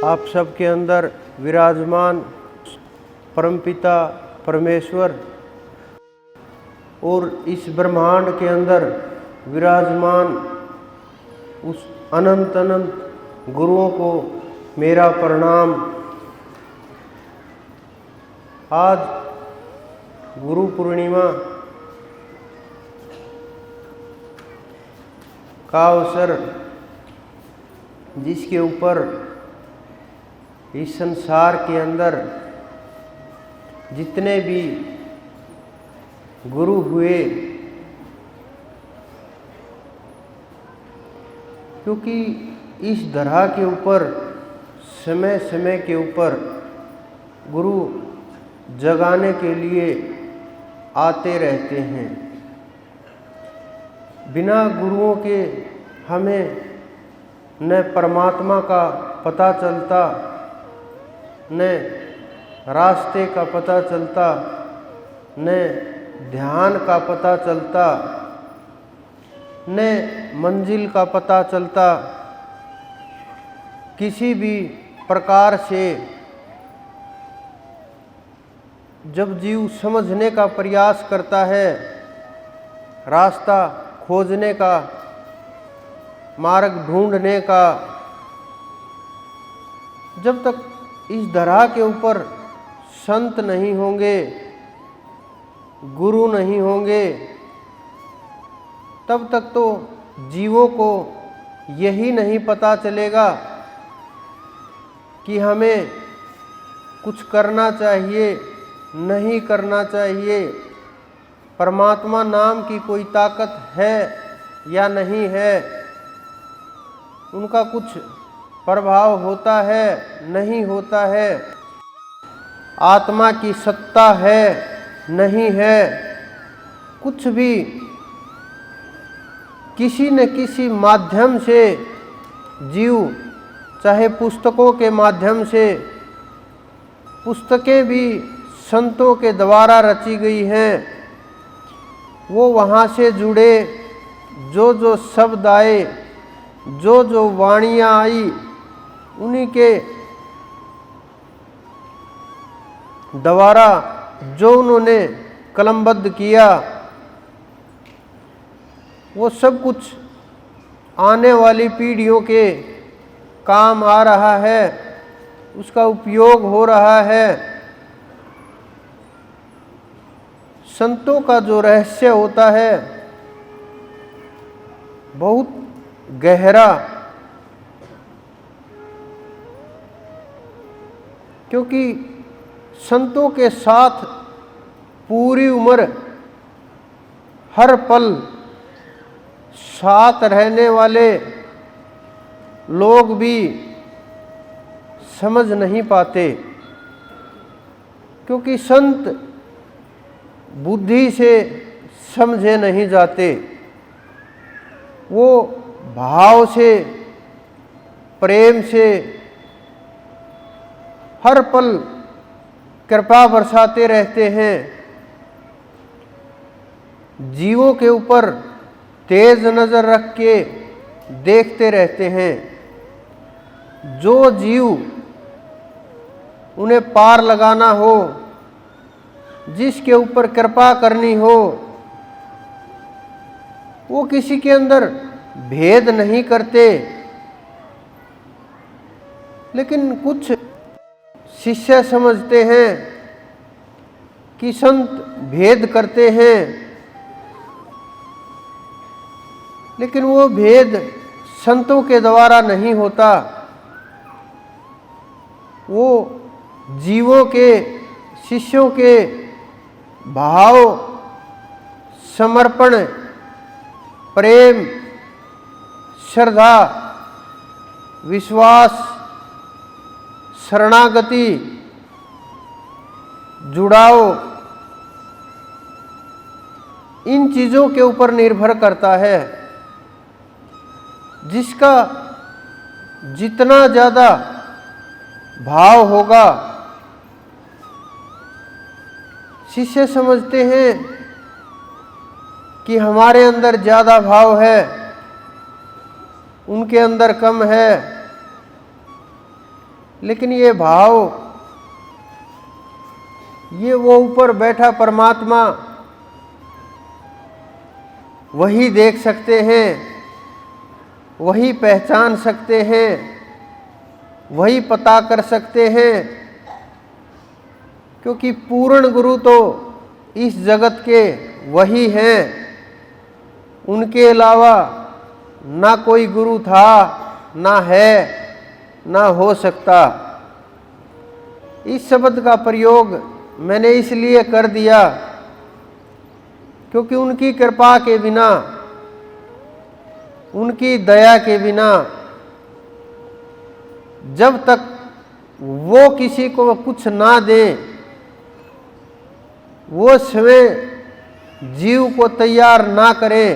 आप सबके अंदर विराजमान परमपिता परमेश्वर और इस ब्रह्मांड के अंदर विराजमान उस अनंत अनंत गुरुओं को मेरा प्रणाम। आज गुरु पूर्णिमा का अवसर, जिसके ऊपर इस संसार के अंदर जितने भी गुरु हुए, क्योंकि इस धरा के ऊपर समय समय के ऊपर गुरु जगाने के लिए आते रहते हैं। बिना गुरुओं के हमें न परमात्मा का पता चलता, न रास्ते का पता चलता, न ध्यान का पता चलता, न मंजिल का पता चलता। किसी भी प्रकार से जब जीव समझने का प्रयास करता है, रास्ता खोजने का, मार्ग ढूंढने का, जब तक इस धरा के ऊपर संत नहीं होंगे, गुरु नहीं होंगे, तब तक तो जीवों को यही नहीं पता चलेगा कि हमें कुछ करना चाहिए, नहीं करना चाहिए, परमात्मा नाम की कोई ताकत है या नहीं है, उनका कुछ प्रभाव होता है नहीं होता है, आत्मा की सत्ता है नहीं है, कुछ भी किसी न किसी माध्यम से जीव, चाहे पुस्तकों के माध्यम से, पुस्तकें भी संतों के द्वारा रची गई हैं, वो वहाँ से जुड़े, जो जो शब्द आए, जो जो वाणियाँ आई, उन्हीं के द्वारा जो उन्होंने कलमबद्ध किया, वो सब कुछ आने वाली पीढ़ियों के काम आ रहा है, उसका उपयोग हो रहा है। संतों का जो रहस्य होता है बहुत गहरा, क्योंकि संतों के साथ पूरी उम्र हर पल साथ रहने वाले लोग भी समझ नहीं पाते, क्योंकि संत बुद्धि से समझे नहीं जाते, वो भाव से, प्रेम से हर पल कृपा बरसाते रहते हैं, जीवों के ऊपर तेज नज़र रख के देखते रहते हैं। जो जीव उन्हें पार लगाना हो, जिसके ऊपर कृपा करनी हो, वो किसी के अंदर भेद नहीं करते। लेकिन कुछ शिष्य समझते हैं कि संत भेद करते हैं, लेकिन वो भेद संतों के द्वारा नहीं होता, वो जीवों के, शिष्यों के भाव, समर्पण, प्रेम, श्रद्धा, विश्वास, शरणागति, जुड़ाव, इन चीज़ों के ऊपर निर्भर करता है। जिसका जितना ज़्यादा भाव होगा, शिष्य समझते हैं कि हमारे अंदर ज़्यादा भाव है, उनके अंदर कम है, लेकिन ये भाव, ये वो ऊपर बैठा परमात्मा वही देख सकते हैं, वही पहचान सकते हैं, वही पता कर सकते हैं, क्योंकि पूर्ण गुरु तो इस जगत के वही हैं। उनके अलावा ना कोई गुरु था, ना है, ना हो सकता। इस शब्द का प्रयोग मैंने इसलिए कर दिया क्योंकि उनकी कृपा के बिना, उनकी दया के बिना, जब तक वो किसी को कुछ ना दे, वो स्वयं जीव को तैयार ना करे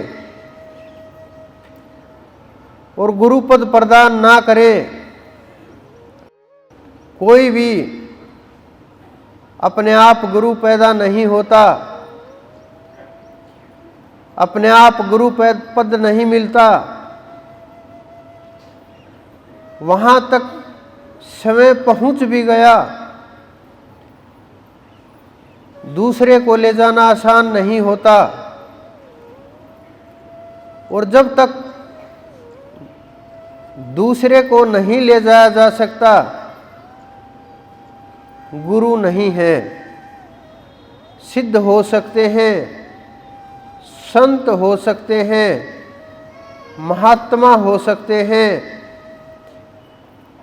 और गुरुपद प्रदान ना करे, कोई भी अपने आप गुरु पैदा नहीं होता, अपने आप गुरु पद नहीं मिलता। वहां तक समय पहुंच भी गया, दूसरे को ले जाना आसान नहीं होता। और जब तक दूसरे को नहीं ले जाया जा सकता, गुरु नहीं है। सिद्ध हो सकते हैं, संत हो सकते हैं, महात्मा हो सकते हैं,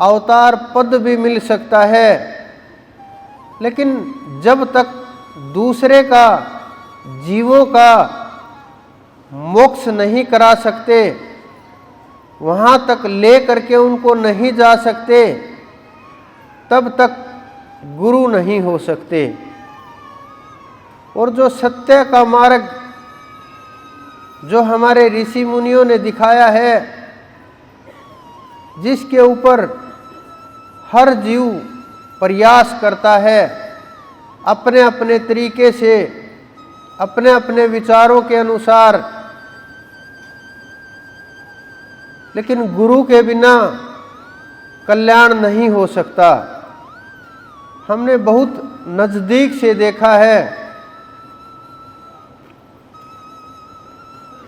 अवतार पद भी मिल सकता है, लेकिन जब तक दूसरे का, जीवों का मोक्ष नहीं करा सकते, वहां तक ले करके उनको नहीं जा सकते, तब तक गुरु नहीं हो सकते। और जो सत्य का मार्ग जो हमारे ऋषि मुनियों ने दिखाया है, जिसके ऊपर हर जीव प्रयास करता है अपने अपने तरीके से, अपने अपने विचारों के अनुसार, लेकिन गुरु के बिना कल्याण नहीं हो सकता। हमने बहुत नजदीक से देखा है,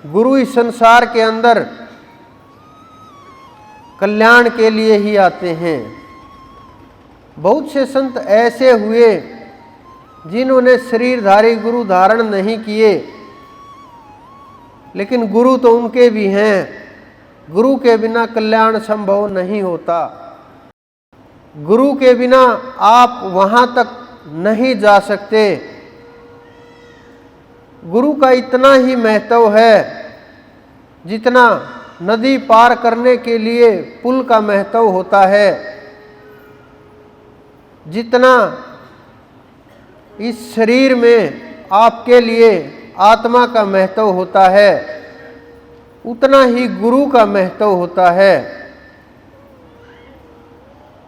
गुरु इस संसार के अंदर कल्याण के लिए ही आते हैं। बहुत से संत ऐसे हुए जिन्होंने शरीरधारी गुरु धारण नहीं किए, लेकिन गुरु तो उनके भी हैं। गुरु के बिना कल्याण संभव नहीं होता। गुरु के बिना आप वहां तक नहीं जा सकते। गुरु का इतना ही महत्व है जितना नदी पार करने के लिए पुल का महत्व होता है, जितना इस शरीर में आपके लिए आत्मा का महत्व होता है, उतना ही गुरु का महत्व होता है।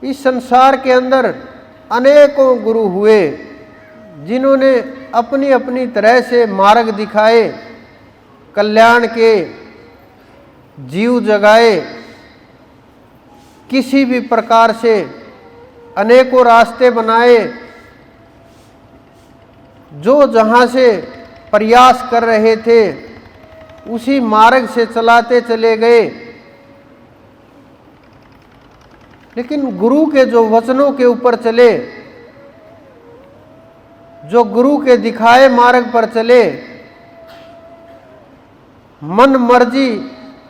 इस संसार के अंदर अनेकों गुरु हुए जिन्होंने अपनी अपनी तरह से मार्ग दिखाए, कल्याण के जीव जगाए, किसी भी प्रकार से अनेकों रास्ते बनाए। जो जहाँ से प्रयास कर रहे थे उसी मार्ग से चलाते चले गए, लेकिन गुरु के जो वचनों के ऊपर चले, जो गुरु के दिखाए मार्ग पर चले, मन मर्जी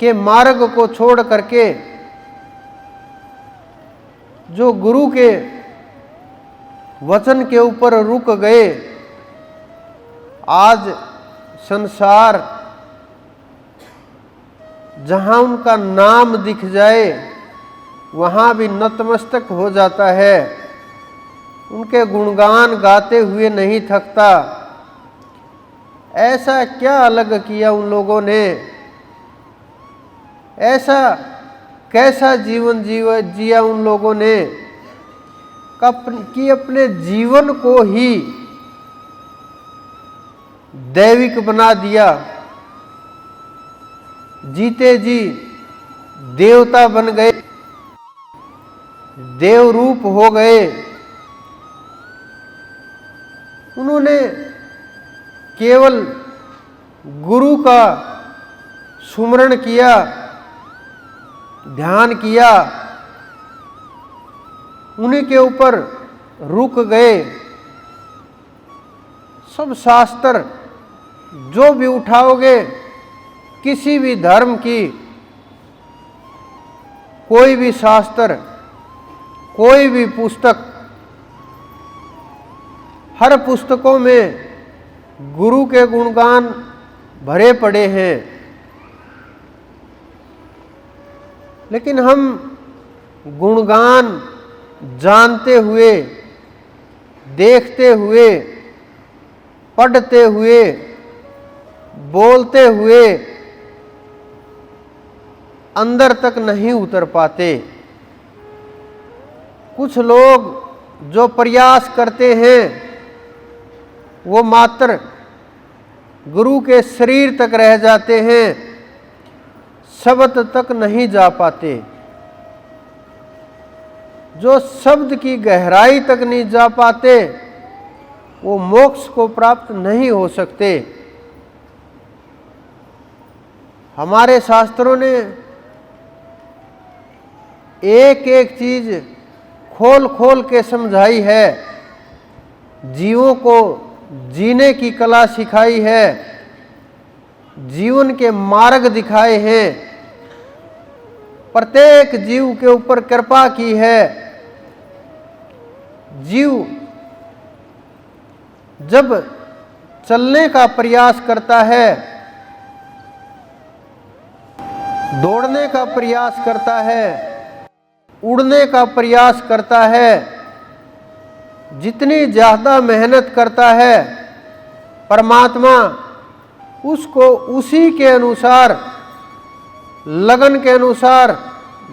के मार्ग को छोड़ करके जो गुरु के वचन के ऊपर रुक गए, आज संसार जहां उनका नाम दिख जाए वहां भी नतमस्तक हो जाता है। उनके गुणगान गाते हुए नहीं थकता। ऐसा क्या अलग किया उन लोगों ने, ऐसा कैसा जीवन जिया उन लोगों ने कि अपने जीवन को ही दैविक बना दिया। जीते जी देवता बन गए। देव रूप हो गए। उन्होंने केवल गुरु का सुमरण किया, ध्यान किया, उन्हीं के ऊपर रुक गए। सब शास्त्र जो भी उठाओगे, किसी भी धर्म की कोई भी शास्त्र, कोई भी पुस्तक, हर पुस्तकों में गुरु के गुणगान भरे पड़े हैं। लेकिन हम गुणगान जानते हुए, देखते हुए, पढ़ते हुए, बोलते हुए अंदर तक नहीं उतर पाते। कुछ लोग जो प्रयास करते हैं वो मात्र गुरु के शरीर तक रह जाते हैं, शब्द तक नहीं जा पाते। जो शब्द की गहराई तक नहीं जा पाते वो मोक्ष को प्राप्त नहीं हो सकते। हमारे शास्त्रों ने एक एक चीज खोल खोल के समझाई है, जीवों को जीने की कला सिखाई है, जीवन के मार्ग दिखाए हैं, प्रत्येक जीव के ऊपर कृपा की है। जीव जब चलने का प्रयास करता है, दौड़ने का प्रयास करता है, उड़ने का प्रयास करता है, जितनी ज्यादा मेहनत करता है, परमात्मा उसको उसी के अनुसार, लगन के अनुसार,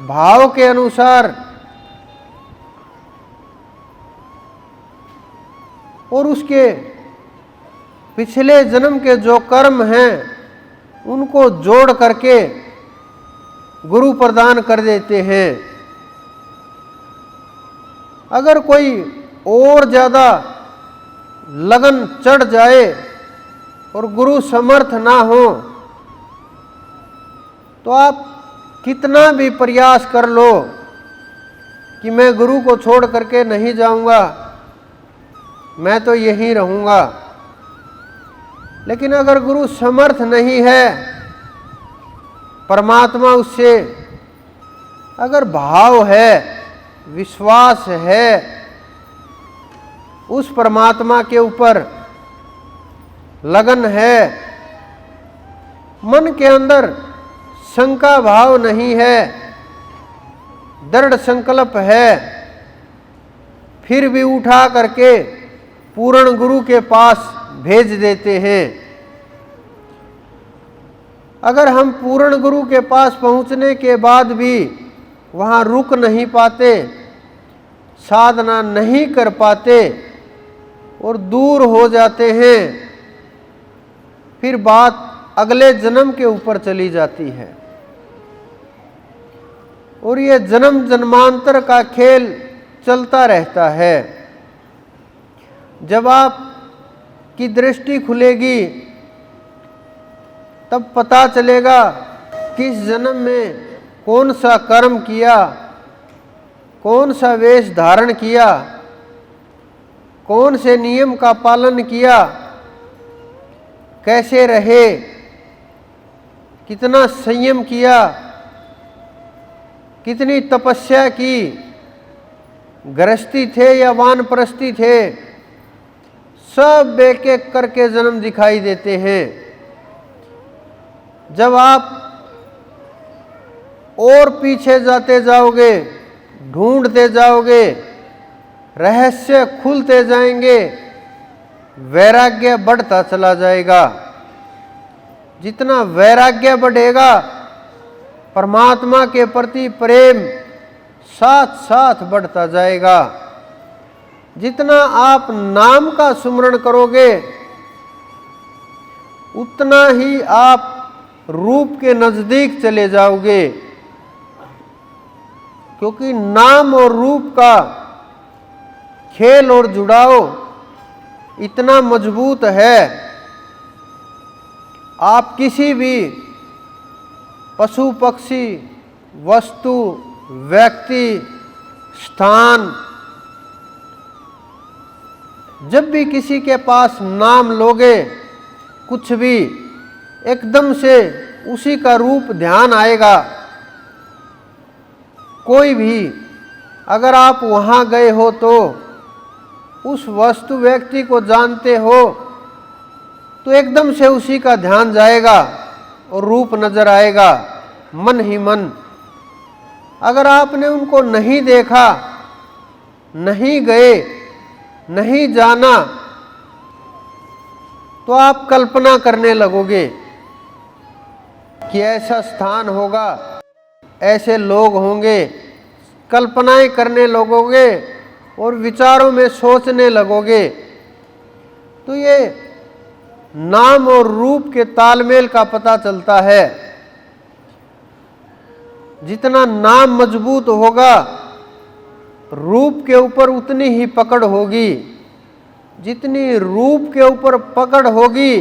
भाव के अनुसार और उसके पिछले जन्म के जो कर्म हैं उनको जोड़ करके गुरु प्रदान कर देते हैं। अगर कोई और ज्यादा लगन चढ़ जाए और गुरु समर्थ ना हो तो आप कितना भी प्रयास कर लो कि मैं गुरु को छोड़ करके नहीं जाऊंगा, मैं तो यहीं रहूंगा, लेकिन अगर गुरु समर्थ नहीं है, परमात्मा उससे अगर भाव है, विश्वास है उस परमात्मा के ऊपर, लगन है, मन के अंदर शंका भाव नहीं है, दृढ़ संकल्प है, फिर भी उठा करके पूर्ण गुरु के पास भेज देते हैं। अगर हम पूर्ण गुरु के पास पहुंचने के बाद भी वहां रुक नहीं पाते, साधना नहीं कर पाते और दूर हो जाते हैं, फिर बात अगले जन्म के ऊपर चली जाती है और ये जन्म जन्मांतर का खेल चलता रहता है। जब आप की दृष्टि खुलेगी तब पता चलेगा किस जन्म में कौन सा कर्म किया, कौन सा वेश धारण किया, कौन से नियम का पालन किया, कैसे रहे, कितना संयम किया, कितनी तपस्या की, गृहस्थी थे या वानप्रस्थी थे, सब एक एक करके जन्म दिखाई देते हैं। जब आप और पीछे जाते जाओगे, ढूंढते जाओगे, रहस्य खुलते जाएंगे, वैराग्य बढ़ता चला जाएगा। जितना वैराग्य बढ़ेगा, परमात्मा के प्रति प्रेम साथ साथ बढ़ता जाएगा। जितना आप नाम का सुमरण करोगे उतना ही आप रूप के नजदीक चले जाओगे, क्योंकि नाम और रूप का खेल और जुड़ाव इतना मजबूत है। आप किसी भी पशु पक्षी, वस्तु, व्यक्ति, स्थान, जब भी किसी के पास नाम लोगे, कुछ भी एकदम से उसी का रूप ध्यान आएगा। कोई भी अगर आप वहाँ गए हो तो उस वस्तु व्यक्ति को जानते हो तो एकदम से उसी का ध्यान जाएगा और रूप नजर आएगा, मन ही मन। अगर आपने उनको नहीं देखा, नहीं गए, नहीं जाना, तो आप कल्पना करने लगोगे कि ऐसा स्थान होगा, ऐसे लोग होंगे, कल्पनाएं करने लगोगे और विचारों में सोचने लगोगे। तो ये नाम और रूप के तालमेल का पता चलता है। जितना नाम मजबूत होगा, रूप के ऊपर उतनी ही पकड़ होगी। जितनी रूप के ऊपर पकड़ होगी,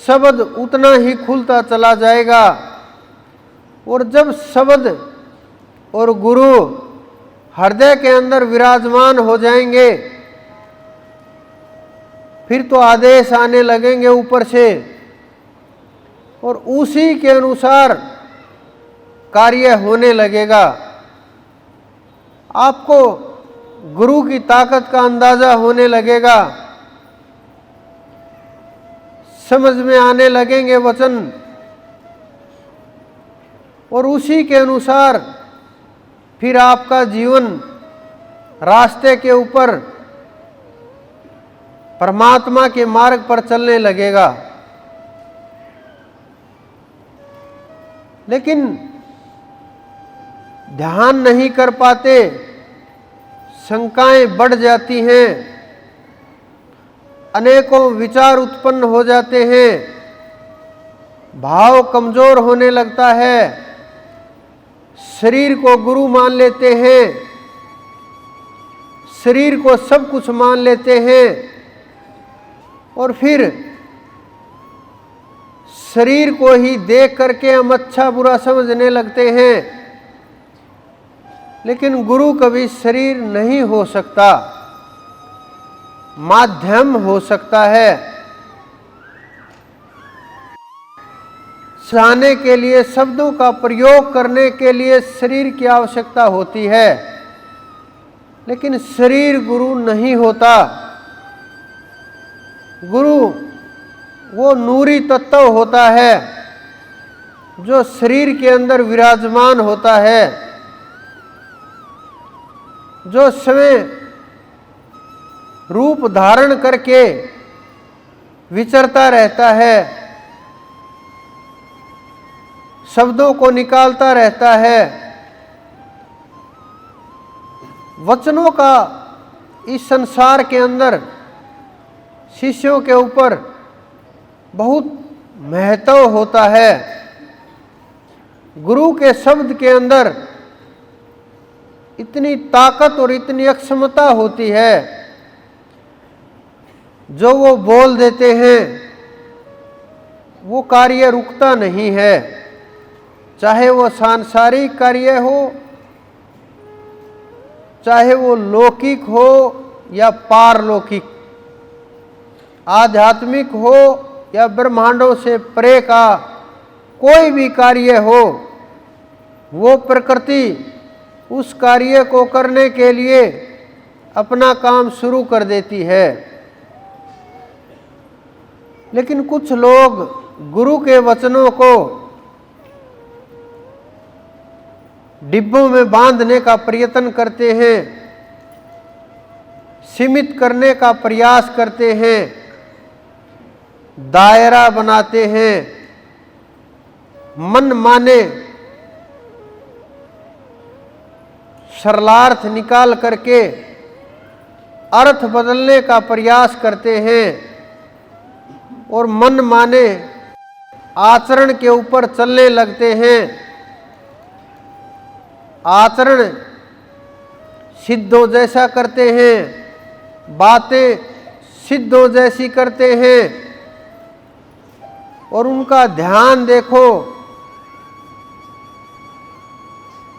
शब्द उतना ही खुलता चला जाएगा। और जब शब्द और गुरु हृदय के अंदर विराजमान हो जाएंगे, फिर तो आदेश आने लगेंगे ऊपर से और उसी के अनुसार कार्य होने लगेगा। आपको गुरु की ताकत का अंदाजा होने लगेगा, समझ में आने लगेंगे वचन और उसी के अनुसार फिर आपका जीवन रास्ते के ऊपर परमात्मा के मार्ग पर चलने लगेगा। लेकिन ध्यान नहीं कर पाते, शंकाएं बढ़ जाती हैं, अनेकों विचार उत्पन्न हो जाते हैं, भाव कमजोर होने लगता है, शरीर को गुरु मान लेते हैं, शरीर को सब कुछ मान लेते हैं और फिर शरीर को ही देख करके हम अच्छा बुरा समझने लगते हैं। लेकिन गुरु कभी शरीर नहीं हो सकता, माध्यम हो सकता है। समझाने के लिए, शब्दों का प्रयोग करने के लिए शरीर की आवश्यकता होती है, लेकिन शरीर गुरु नहीं होता। गुरु वो नूरी तत्व होता है जो शरीर के अंदर विराजमान होता है, जो स्वयं रूप धारण करके विचरता रहता है, शब्दों को निकालता रहता है। वचनों का इस संसार के अंदर शिष्यों के ऊपर बहुत महत्व होता है। गुरु के शब्द के अंदर इतनी ताकत और इतनी अक्षमता होती है, जो वो बोल देते हैं वो कार्य रुकता नहीं है, चाहे वो सांसारिक कार्य हो, चाहे वो लौकिक हो या पारलौकिक, आध्यात्मिक हो या ब्रह्मांडों से परे का कोई भी कार्य हो, वो प्रकृति उस कार्य को करने के लिए अपना काम शुरू कर देती है। लेकिन कुछ लोग गुरु के वचनों को डिब्बों में बांधने का प्रयत्न करते हैं, सीमित करने का प्रयास करते हैं, दायरा बनाते हैं, मन माने सरलार्थ निकाल करके अर्थ बदलने का प्रयास करते हैं और मन माने आचरण के ऊपर चलने लगते हैं। आचरण सिद्धों जैसा करते हैं, बातें सिद्धों जैसी करते हैं, और उनका ध्यान देखो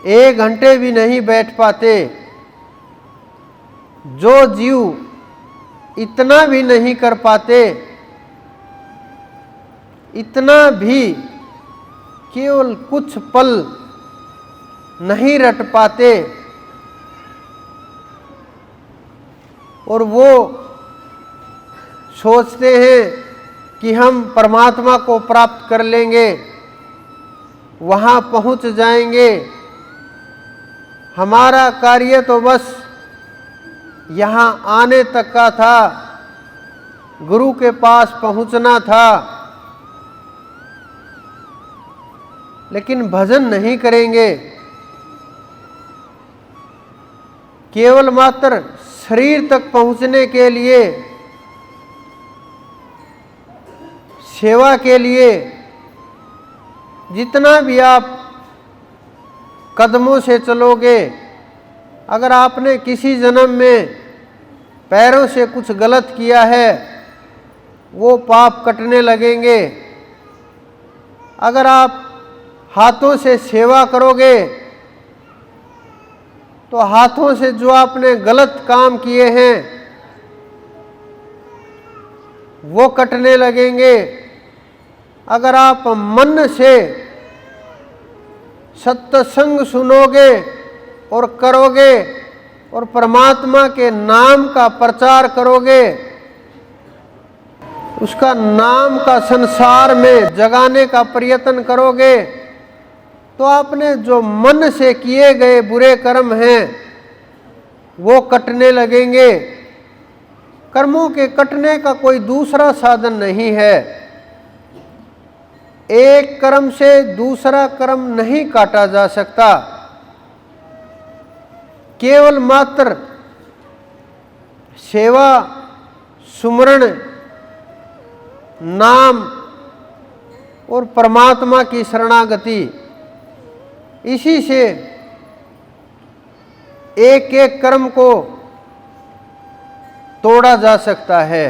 1 घंटे भी नहीं बैठ पाते। जो जीव इतना भी नहीं कर पाते, इतना भी केवल कुछ पल नहीं रट पाते, और वो सोचते हैं कि हम परमात्मा को प्राप्त कर लेंगे, वहाँ पहुँच जाएंगे, हमारा कार्य तो बस यहाँ आने तक का था, गुरु के पास पहुँचना था, लेकिन भजन नहीं करेंगे, केवल मात्र शरीर तक पहुँचने के लिए, सेवा के लिए जितना भी आप कदमों से चलोगे, अगर आपने किसी जन्म में पैरों से कुछ गलत किया है, वो पाप कटने लगेंगे। अगर आप हाथों से सेवा करोगे, तो हाथों से जो आपने गलत काम किए हैं वो कटने लगेंगे। अगर आप मन से सत्संग सुनोगे और करोगे और परमात्मा के नाम का प्रचार करोगे, उसका नाम का संसार में जगाने का प्रयत्न करोगे, तो आपने जो मन से किए गए बुरे कर्म हैं वो कटने लगेंगे। कर्मों के कटने का कोई दूसरा साधन नहीं है। एक कर्म से दूसरा कर्म नहीं काटा जा सकता। केवल मात्र सेवा, सुमरण, नाम और परमात्मा की शरणागति, इसी से एक एक कर्म को तोड़ा जा सकता है।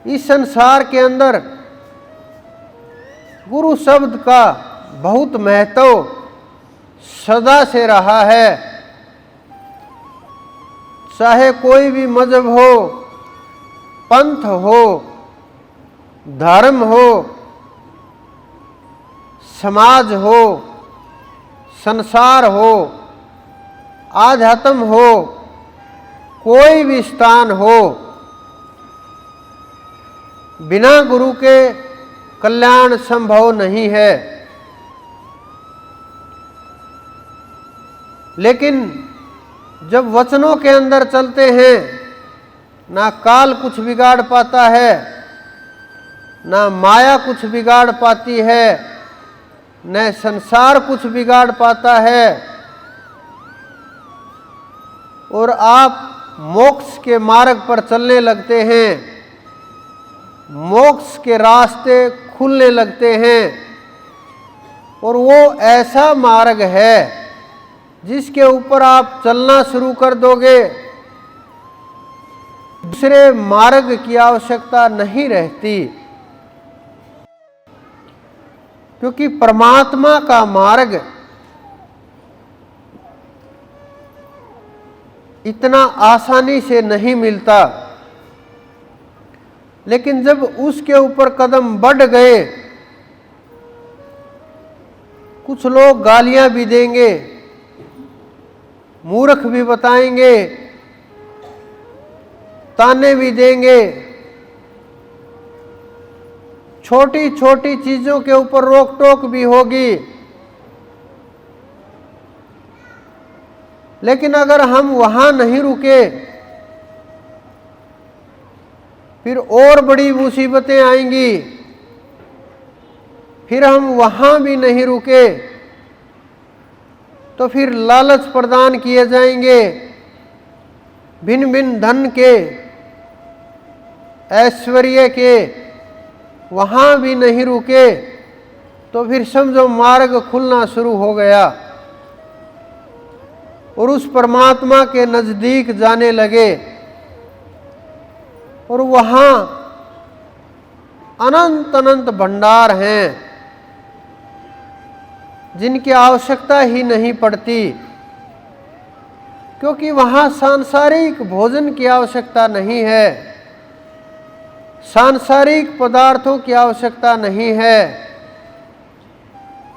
इस संसार के अंदर गुरु शब्द का बहुत महत्व सदा से रहा है। चाहे कोई भी मजहब हो, पंथ हो, धर्म हो, समाज हो, संसार हो, आध्यात्म हो, कोई भी स्थान हो, बिना गुरु के कल्याण संभव नहीं है। लेकिन जब वचनों के अंदर चलते हैं, ना काल कुछ बिगाड़ पाता है, ना माया कुछ बिगाड़ पाती है, न संसार कुछ बिगाड़ पाता है, और आप मोक्ष के मार्ग पर चलने लगते हैं, मोक्ष के रास्ते खुलने लगते हैं। और वो ऐसा मार्ग है जिसके ऊपर आप चलना शुरू कर दोगे, दूसरे मार्ग की आवश्यकता नहीं रहती, क्योंकि परमात्मा का मार्ग इतना आसानी से नहीं मिलता। लेकिन जब उसके ऊपर कदम बढ़ गए, कुछ लोग गालियां भी देंगे, मूर्ख भी बताएंगे, ताने भी देंगे, छोटी छोटी चीजों के ऊपर रोक टोक भी होगी। लेकिन अगर हम वहां नहीं रुके, फिर और बड़ी मुसीबतें आएंगी। फिर हम वहां भी नहीं रुके तो फिर लालच प्रदान किए जाएंगे, भिन्न भिन्न धन के, ऐश्वर्य के। वहां भी नहीं रुके तो फिर समझो मार्ग खुलना शुरू हो गया। और उस परमात्मा के नजदीक जाने लगे। और वहाँ अनंत अनंत भंडार हैं जिनकी आवश्यकता ही नहीं पड़ती, क्योंकि वहाँ सांसारिक भोजन की आवश्यकता नहीं है, सांसारिक पदार्थों की आवश्यकता नहीं है।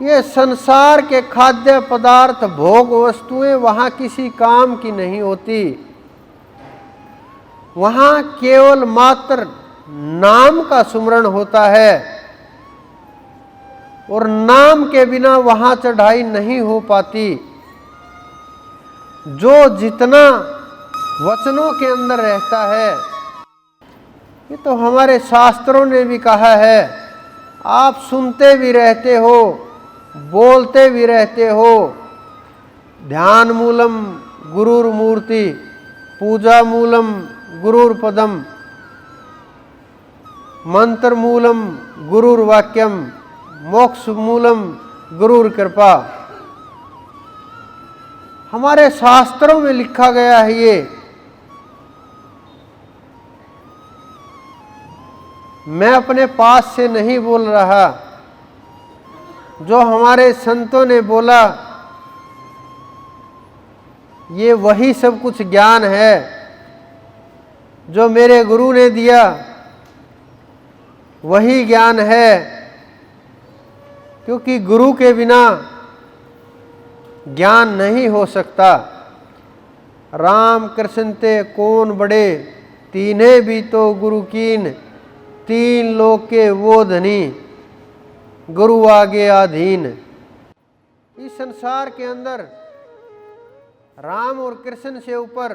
ये संसार के खाद्य पदार्थ भोग वस्तुएं वहाँ किसी काम की नहीं होती। वहाँ केवल मात्र नाम का सुमरण होता है, और नाम के बिना वहाँ चढ़ाई नहीं हो पाती। जो जितना वचनों के अंदर रहता है, ये तो हमारे शास्त्रों ने भी कहा है, आप सुनते भी रहते हो, बोलते भी रहते हो। ध्यान मूलम गुरुर मूर्ति, पूजा मूलम गुरुर पदम, मंत्र मूलम गुरुर वाक्यम, मोक्ष मूलम गुरुर कृपा। हमारे शास्त्रों में लिखा गया है ये। मैं अपने पास से नहीं बोल रहा, जो हमारे संतों ने बोला ये वही सब कुछ ज्ञान है जो मेरे गुरु ने दिया, वही ज्ञान है। क्योंकि गुरु के बिना ज्ञान नहीं हो सकता। राम कृष्ण ते कौन बड़े, तीने भी तो गुरु कीन, तीन लोक के वो धनी, गुरु आगे आधीन। इस संसार के अंदर राम और कृष्ण से ऊपर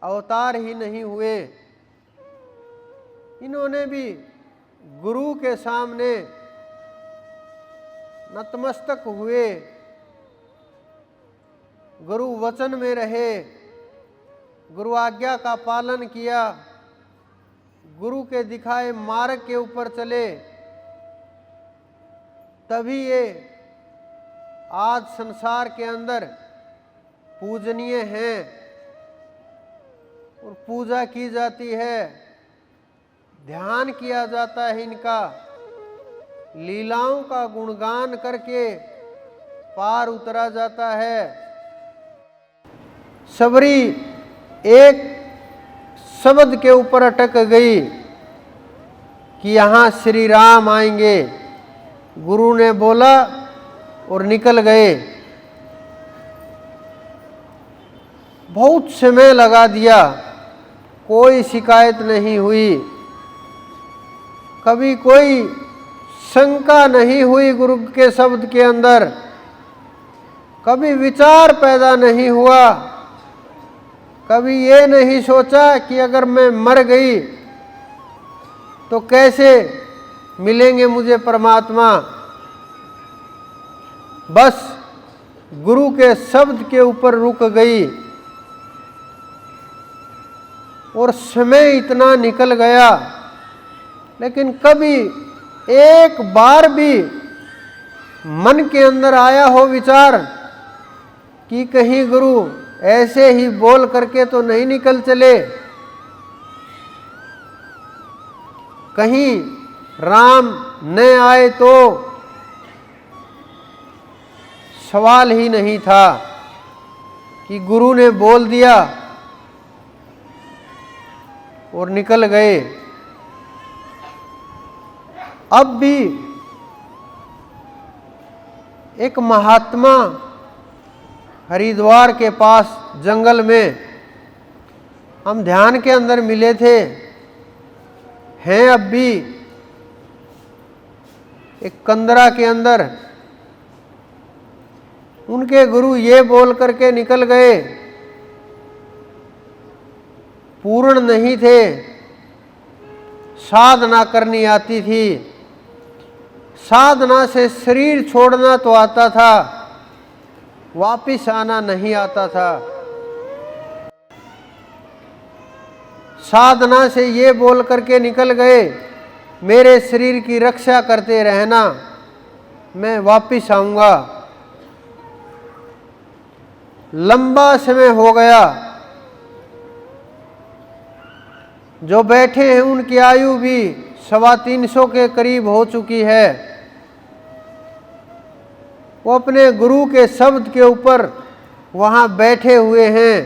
अवतार ही नहीं हुए। इन्होंने भी गुरु के सामने नतमस्तक हुए, गुरु वचन में रहे, गुरु आज्ञा का पालन किया, गुरु के दिखाए मार्ग के ऊपर चले, तभी ये आज संसार के अंदर पूजनीय हैं और पूजा की जाती है, ध्यान किया जाता है इनका, लीलाओं का गुणगान करके पार उतरा जाता है। सबरी एक शब्द के ऊपर अटक गई कि यहाँ श्री राम आएंगे। गुरु ने बोला और निकल गए। बहुत समय लगा दिया, कोई शिकायत नहीं हुई, कभी कोई शंका नहीं हुई गुरु के शब्द के अंदर, कभी विचार पैदा नहीं हुआ, कभी ये नहीं सोचा कि अगर मैं मर गई तो कैसे मिलेंगे मुझे परमात्मा। बस गुरु के शब्द के ऊपर रुक गई और समय इतना निकल गया, लेकिन कभी एक बार भी मन के अंदर आया हो विचार कि कहीं गुरु ऐसे ही बोल करके तो नहीं निकल चले, कहीं राम न आए तो। सवाल ही नहीं था कि गुरु ने बोल दिया और निकल गए। अब भी एक महात्मा हरिद्वार के पास जंगल में हम ध्यान के अंदर मिले थे, हैं अब भी एक कंदरा के अंदर। उनके गुरु ये बोल करके निकल गए, पूर्ण नहीं थे, साधना करनी आती थी, साधना से शरीर छोड़ना तो आता था, वापिस आना नहीं आता था। साधना से ये बोल करके निकल गए, मेरे शरीर की रक्षा करते रहना, मैं वापिस आऊँगा। लंबा समय हो गया। जो बैठे हैं उनकी आयु भी 350 के करीब हो चुकी है। वो अपने गुरु के शब्द के ऊपर वहाँ बैठे हुए हैं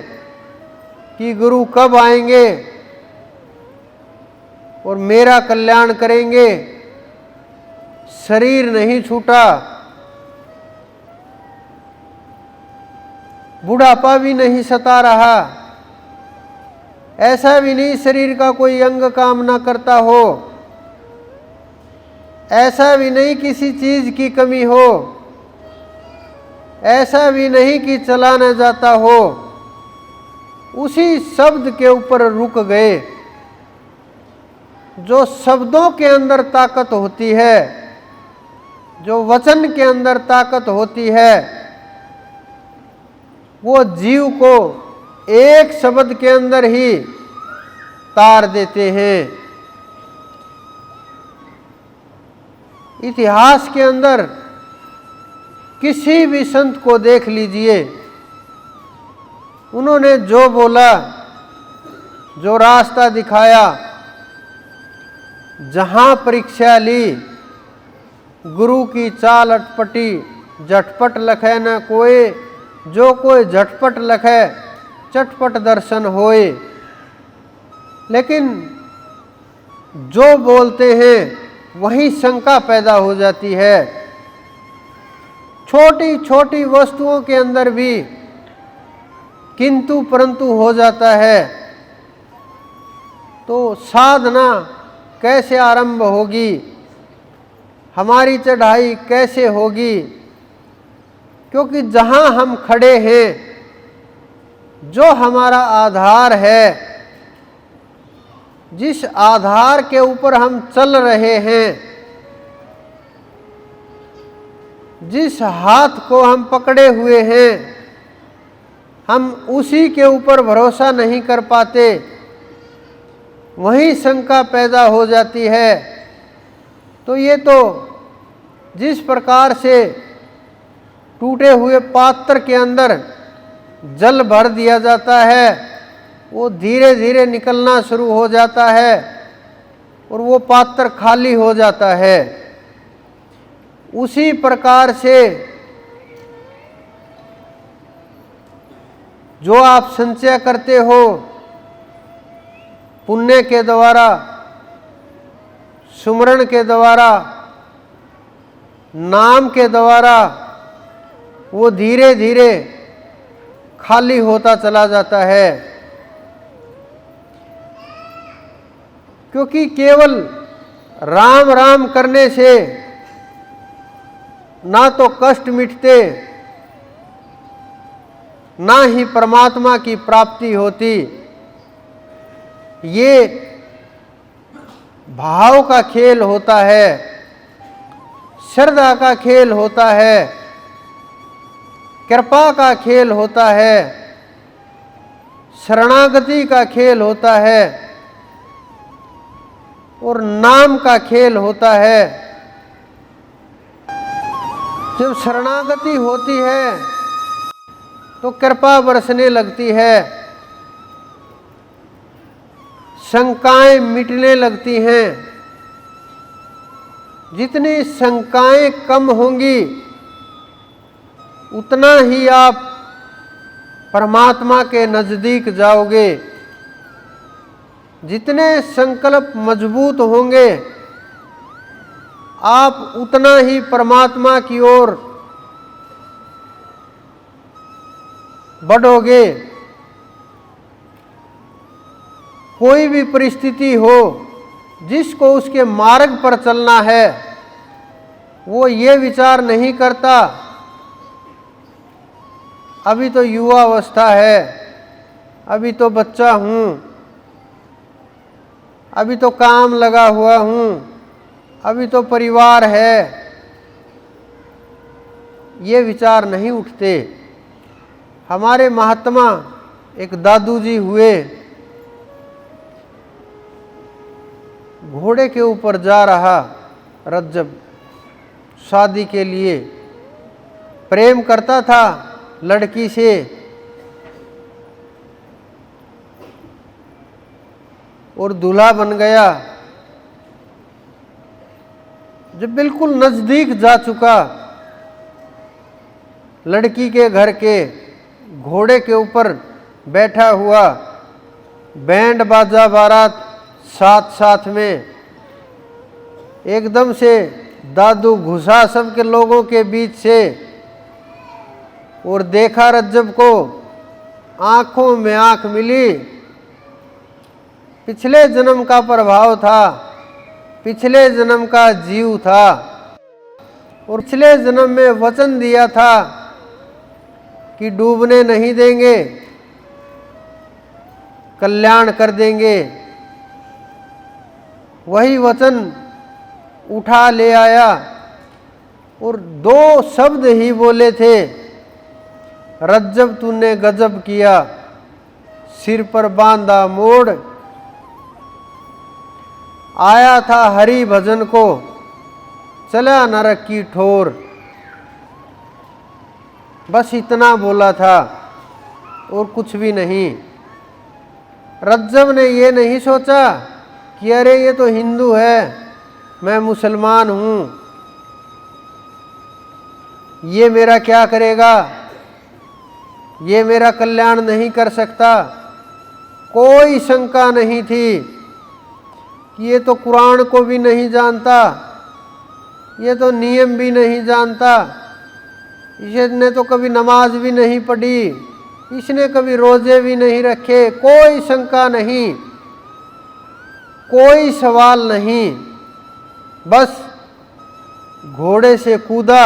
कि गुरु कब आएंगे और मेरा कल्याण करेंगे। शरीर नहीं छूटा, बुढ़ापा भी नहीं सता रहा, ऐसा भी नहीं शरीर का कोई अंग काम ना करता हो, ऐसा भी नहीं किसी चीज की कमी हो, ऐसा भी नहीं कि चला न जाता हो। उसी शब्द के ऊपर रुक गए। जो शब्दों के अंदर ताकत होती है, जो वचन के अंदर ताकत होती है, वो जीव को एक शब्द के अंदर ही तार देते हैं। इतिहास के अंदर किसी भी संत को देख लीजिए, उन्होंने जो बोला, जो रास्ता दिखाया, जहां परीक्षा ली, गुरु की चाल अटपटी, झटपट लखे न कोई, जो कोई झटपट लखे चटपट दर्शन होए। लेकिन जो बोलते हैं वहीं शंका पैदा हो जाती है। छोटी छोटी वस्तुओं के अंदर भी किंतु परंतु हो जाता है। तो साधना कैसे आरंभ होगी, हमारी चढ़ाई कैसे होगी? क्योंकि जहां हम खड़े हैं, जो हमारा आधार है, जिस आधार के ऊपर हम चल रहे हैं, जिस हाथ को हम पकड़े हुए हैं, हम उसी के ऊपर भरोसा नहीं कर पाते, वहीं शंका पैदा हो जाती है। तो ये तो जिस प्रकार से टूटे हुए पात्र के अंदर जल भर दिया जाता है, वो धीरे धीरे निकलना शुरू हो जाता है और वो पात्र खाली हो जाता है। उसी प्रकार से जो आप संचय करते हो पुण्य के द्वारा, सुमरण के द्वारा, नाम के द्वारा, वो धीरे धीरे खाली होता चला जाता है। क्योंकि केवल राम राम करने से ना तो कष्ट मिटते, ना ही परमात्मा की प्राप्ति होती। ये भाव का खेल होता है, श्रद्धा का खेल होता है, कृपा का खेल होता है, शरणागति का खेल होता है और नाम का खेल होता है। जब शरणागति होती है तो कृपा बरसने लगती है, शंकाएं मिटने लगती हैं। जितनी शंकाएं कम होंगी, उतना ही आप परमात्मा के नजदीक जाओगे। जितने संकल्प मजबूत होंगे, आप उतना ही परमात्मा की ओर बढ़ोगे। कोई भी परिस्थिति हो, जिसको उसके मार्ग पर चलना है, वो ये विचार नहीं करता अभी तो युवा अवस्था है, अभी तो बच्चा हूँ, अभी तो काम लगा हुआ हूँ, अभी तो परिवार है। ये विचार नहीं उठते। हमारे महात्मा एक दादू जी हुए, घोड़े के ऊपर जा रहा रज्जब शादी के लिए, प्रेम करता था लड़की से, और दूल्हा बन गया। जब बिल्कुल नजदीक जा चुका, लड़की के घर के घोड़े के ऊपर बैठा हुआ, बैंड बाजा बारात साथ साथ में, एकदम से दादू घुसा सबके लोगों के बीच से और देखा रज्जब को, आंखों में आंख मिली। पिछले जन्म का प्रभाव था, पिछले जन्म का जीव था और पिछले जन्म में वचन दिया था कि डूबने नहीं देंगे, कल्याण कर देंगे। वही वचन उठा ले आया और 2 शब्द ही बोले थे, रज्जब तूने गजब किया, सिर पर बांधा मोड़, आया था हरि भजन को, चला नरक की ठोर। बस इतना बोला था और कुछ भी नहीं। रज्जब ने ये नहीं सोचा कि अरे ये तो हिंदू है, मैं मुसलमान हूँ, ये मेरा क्या करेगा, ये मेरा कल्याण नहीं कर सकता। कोई शंका नहीं थी कि ये तो कुरान को भी नहीं जानता, ये तो नियम भी नहीं जानता, इसने तो कभी नमाज भी नहीं पढ़ी, इसने कभी रोजे भी नहीं रखे। कोई शंका नहीं, कोई सवाल नहीं, बस घोड़े से कूदा,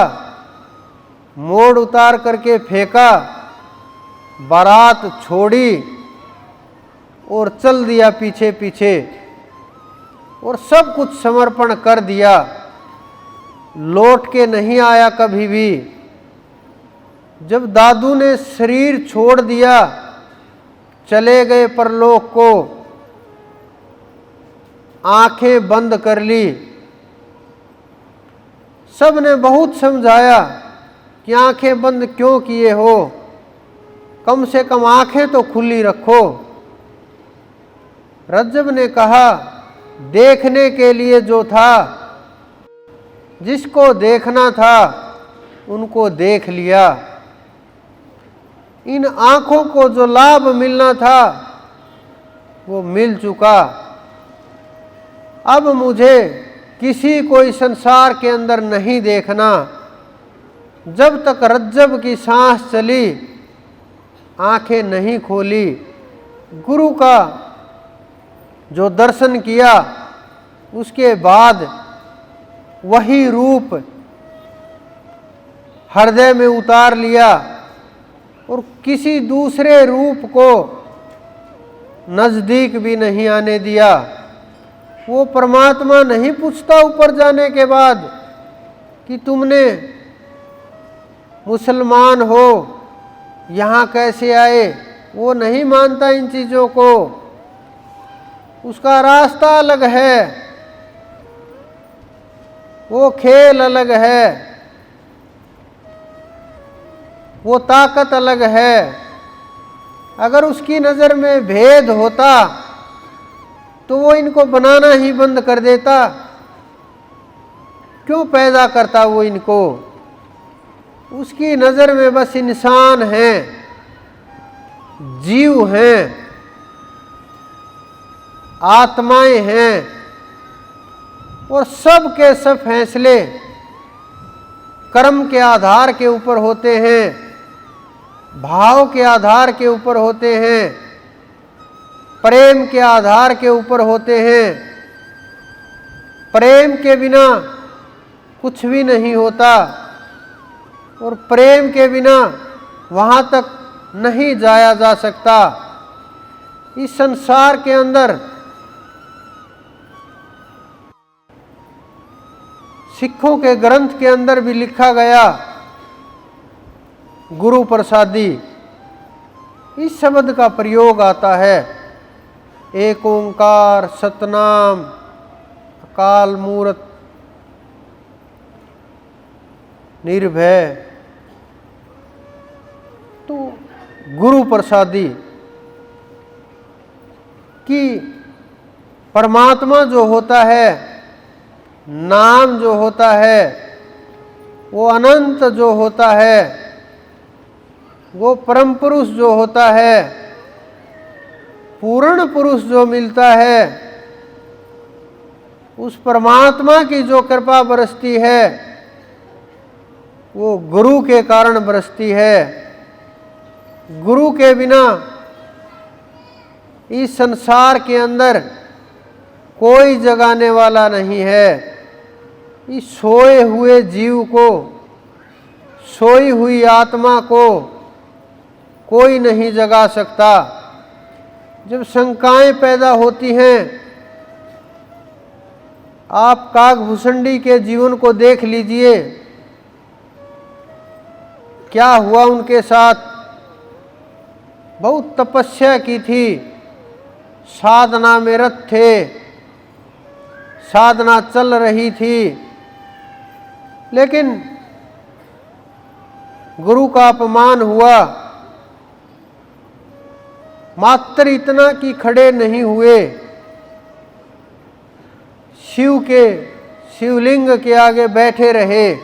मोड़ उतार करके फेंका, बारात छोड़ी और चल दिया पीछे पीछे और सब कुछ समर्पण कर दिया। लौट के नहीं आया कभी भी। जब दादू ने शरीर छोड़ दिया, चले गए परलोक को, आंखें बंद कर ली। सब ने बहुत समझाया कि आंखें बंद क्यों किए हो, कम से कम आंखें तो खुली रखो। रज्जब ने कहा, देखने के लिए जो था, जिसको देखना था उनको देख लिया। इन आंखों को जो लाभ मिलना था वो मिल चुका। अब मुझे किसी को इस संसार के अंदर नहीं देखना। जब तक रज्जब की सांस चली, आंखें नहीं खोली, गुरु का जो दर्शन किया, उसके बाद वही रूप हृदय में उतार लिया और किसी दूसरे रूप को नजदीक भी नहीं आने दिया। वो परमात्मा नहीं पूछता ऊपर जाने के बाद कि तुमने मुसलमान हो, यहाँ कैसे आए। वो नहीं मानता इन चीज़ों को, उसका रास्ता अलग है, वो खेल अलग है, वो ताकत अलग है। अगर उसकी नज़र में भेद होता तो वो इनको बनाना ही बंद कर देता। क्यों पैदा करता वो इनको? उसकी नज़र में बस इंसान हैं, जीव हैं, आत्माएं हैं और सब के सब फैसले कर्म के आधार के ऊपर होते हैं, भाव के आधार के ऊपर होते हैं, प्रेम के आधार के ऊपर होते हैं। प्रेम के बिना कुछ भी नहीं होता और प्रेम के बिना वहाँ तक नहीं जाया जा सकता। इस संसार के अंदर सिखों के ग्रंथ के अंदर भी लिखा गया, गुरु प्रसादी, इस शब्द का प्रयोग आता है। एक ओंकार सतनाम अकाल मूर्त निर्भय। तो गुरु प्रसादी की परमात्मा जो होता है, नाम जो होता है, वो अनंत जो होता है, वो परम पुरुष जो होता है, पूर्ण पुरुष जो मिलता है, उस परमात्मा की जो कृपा बरसती है वो गुरु के कारण बरसती है। गुरु के बिना इस संसार के अंदर कोई जगाने वाला नहीं है। इस सोए हुए जीव को, सोई हुई आत्मा को कोई नहीं जगा सकता। जब शंकाएं पैदा होती हैं, आप काकभूषणी के जीवन को देख लीजिए, क्या हुआ उनके साथ। बहुत तपस्या की थी, साधना में रत थे, साधना चल रही थी, लेकिन गुरु का अपमान हुआ। मात्र इतना कि खड़े नहीं हुए, शिव के शिवलिंग के आगे बैठे रहे,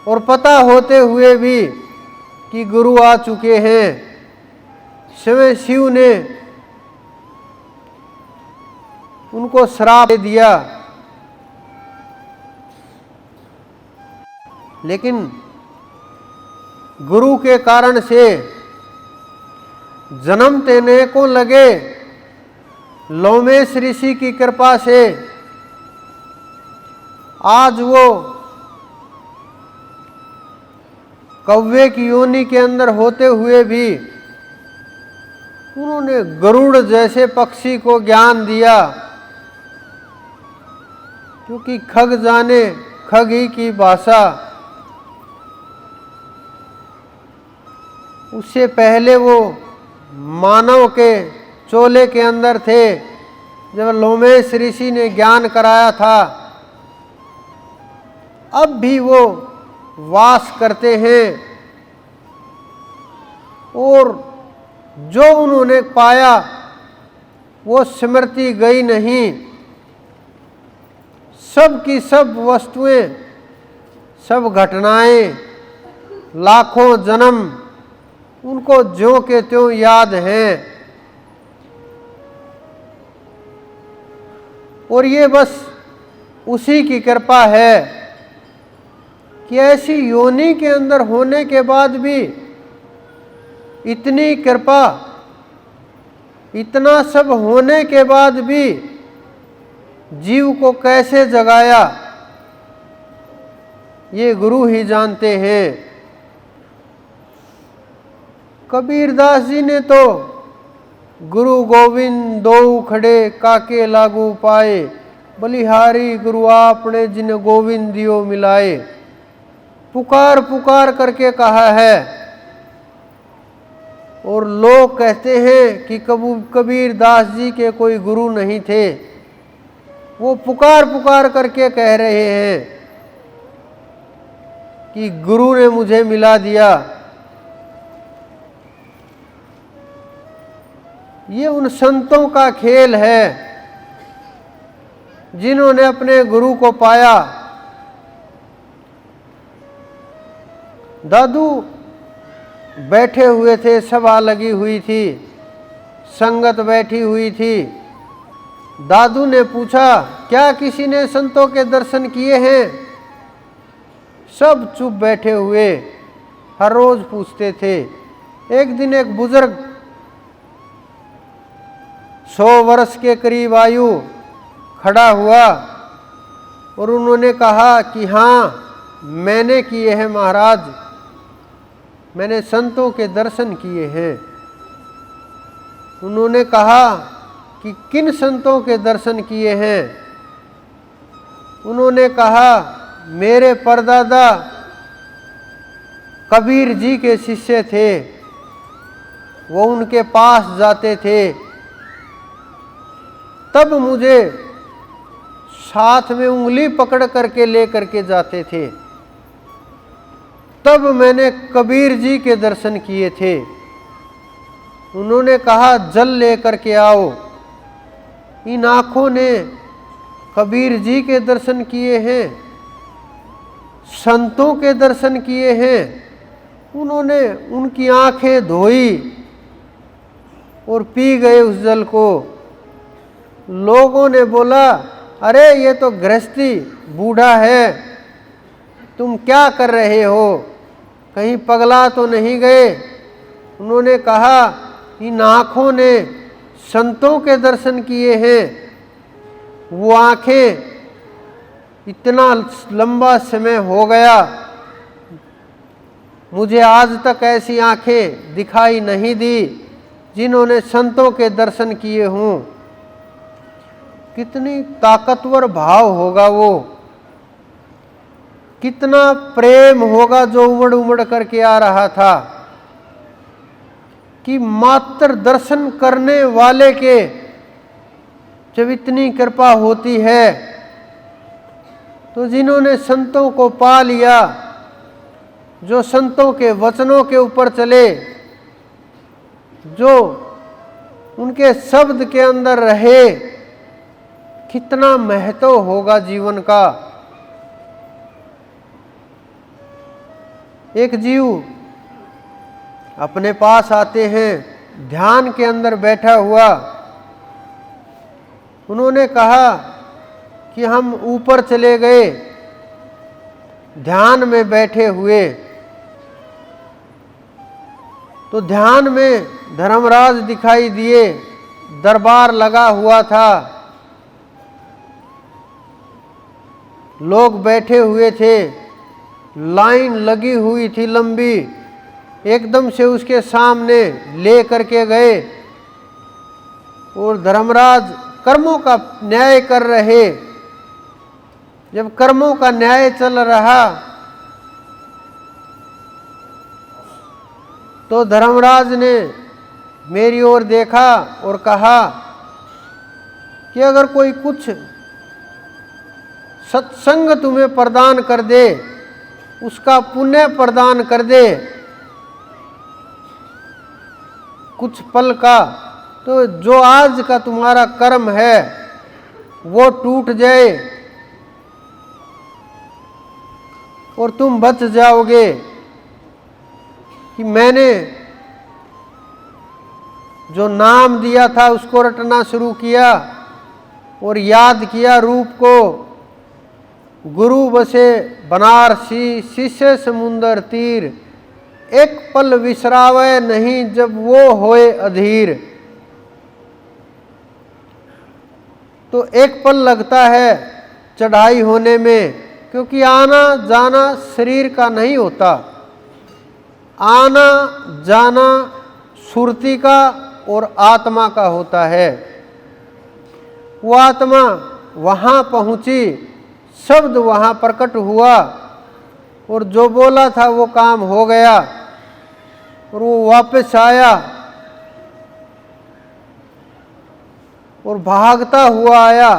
और पता होते हुए भी कि गुरु आ चुके हैं। स्वयं शिव ने उनको श्राप दे दिया, लेकिन गुरु के कारण से जन्म देने को लगे। लोमेश ऋषि की कृपा से आज वो कौवे की योनि के अंदर होते हुए भी उन्होंने गरुड़ जैसे पक्षी को ज्ञान दिया, क्योंकि खग जाने खग ही की भाषा। उससे पहले वो मानव के चोले के अंदर थे, जब लोमेश ऋषि ने ज्ञान कराया था। अब भी वो वास करते हैं, और जो उन्होंने पाया वो स्मृति गई नहीं। सब की सब वस्तुएं, सब घटनाएं, लाखों जन्म उनको ज्यों के त्यों याद हैं। और ये बस उसी की कृपा है कि ऐसी योनि के अंदर होने के बाद भी इतनी कृपा, इतना सब होने के बाद भी जीव को कैसे जगाया, ये गुरु ही जानते हैं। कबीरदास जी ने तो गुरु गोविंद दो खड़े काके लागू पाए, बलिहारी गुरु आपने जिन गोविंद दियो मिलाए, पुकार पुकार करके कहा है। और लोग कहते हैं कि कबीर दास जी के कोई गुरु नहीं थे, वो पुकार पुकार करके कह रहे हैं कि गुरु ने मुझे मिला दिया। ये उन संतों का खेल है जिन्होंने अपने गुरु को पाया। दादू बैठे हुए थे, सभा लगी हुई थी, संगत बैठी हुई थी। दादू ने पूछा, क्या किसी ने संतों के दर्शन किए हैं? सब चुप बैठे हुए, हर रोज पूछते थे। एक दिन एक बुजुर्ग 100 वर्ष के करीब आयु खड़ा हुआ और उन्होंने कहा कि हाँ, मैंने किए हैं महाराज, मैंने संतों के दर्शन किए हैं। उन्होंने कहा कि किन संतों के दर्शन किए हैं? उन्होंने कहा, मेरे परदादा कबीर जी के शिष्य थे, वो उनके पास जाते थे, तब मुझे साथ में उंगली पकड़ करके ले करके जाते थे, तब मैंने कबीर जी के दर्शन किए थे। उन्होंने कहा, जल ले करके आओ। इन आँखों ने कबीर जी के दर्शन किए हैं, संतों के दर्शन किए हैं। उन्होंने उनकी आँखें धोई और पी गए उस जल को। लोगों ने बोला, अरे ये तो गृहस्थी बूढ़ा है, तुम क्या कर रहे हो, कहीं पगला तो नहीं गए। उन्होंने कहा, इन आँखों ने संतों के दर्शन किए हैं। वो आँखें इतना लंबा समय हो गया, मुझे आज तक ऐसी आँखें दिखाई नहीं दी जिन्होंने संतों के दर्शन किए हों। कितनी ताकतवर भाव होगा वो, कितना प्रेम होगा जो उमड़ उमड़ करके आ रहा था कि मात्र दर्शन करने वाले के जब इतनी कृपा होती है, तो जिन्होंने संतों को पा लिया, जो संतों के वचनों के ऊपर चले, जो उनके शब्द के अंदर रहे, कितना महत्व होगा जीवन का। एक जीव अपने पास आते हैं, ध्यान के अंदर बैठा हुआ। उन्होंने कहा कि हम ऊपर चले गए, ध्यान में बैठे हुए, तो ध्यान में धर्मराज दिखाई दिए, दरबार लगा हुआ था, लोग बैठे हुए थे, लाइन लगी हुई थी लंबी। एकदम से उसके सामने ले करके गए और धर्मराज कर्मों का न्याय कर रहे। जब कर्मों का न्याय चल रहा तो धर्मराज ने मेरी ओर देखा और कहा कि अगर कोई कुछ सत्संग तुम्हें प्रदान कर दे, उसका पुण्य प्रदान कर दे कुछ पल का, तो जो आज का तुम्हारा कर्म है वो टूट जाए और तुम बच जाओगे। कि मैंने जो नाम दिया था उसको रटना शुरू किया और याद किया रूप को। गुरु बसे बनारसी, शिष्य समुंदर तीर, एक पल विसरावे नहीं जब वो होए अधीर। तो एक पल लगता है चढ़ाई होने में, क्योंकि आना जाना शरीर का नहीं होता, आना जाना सुरती का और आत्मा का होता है। वो आत्मा वहाँ पहुँची, शब्द वहाँ प्रकट हुआ और जो बोला था वो काम हो गया और वो वापस आया और भागता हुआ आया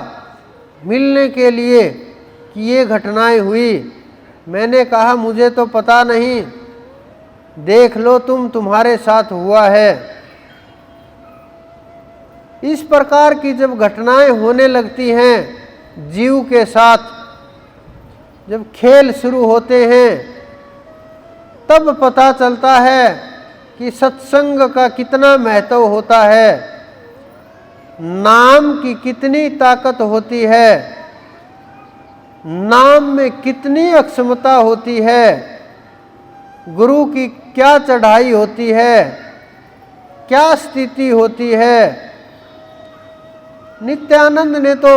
मिलने के लिए कि ये घटनाएं हुई। मैंने कहा मुझे तो पता नहीं, देख लो तुम, तुम्हारे साथ हुआ है। इस प्रकार की जब घटनाएं होने लगती हैं जीव के साथ, जब खेल शुरू होते हैं, तब पता चलता है कि सत्संग का कितना महत्व होता है, नाम की कितनी ताकत होती है, नाम में कितनी अक्षमता होती है, गुरु की क्या चढ़ाई होती है, क्या स्थिति होती है। नित्यानंद ने तो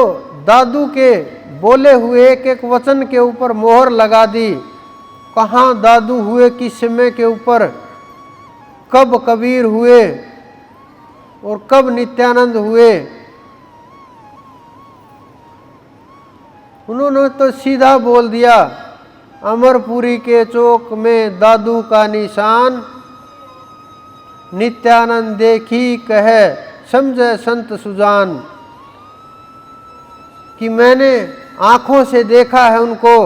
दादू के बोले हुए एक एक वचन के ऊपर मोहर लगा दी। कहाँ दादू हुए, किस समय के ऊपर, कब कबीर हुए और कब नित्यानंद हुए। उन्होंने तो सीधा बोल दिया, अमरपुरी के चौक में दादू का निशान, नित्यानंद देखी कहे समझे संत सुजान। कि मैंने आँखों से देखा है उनको,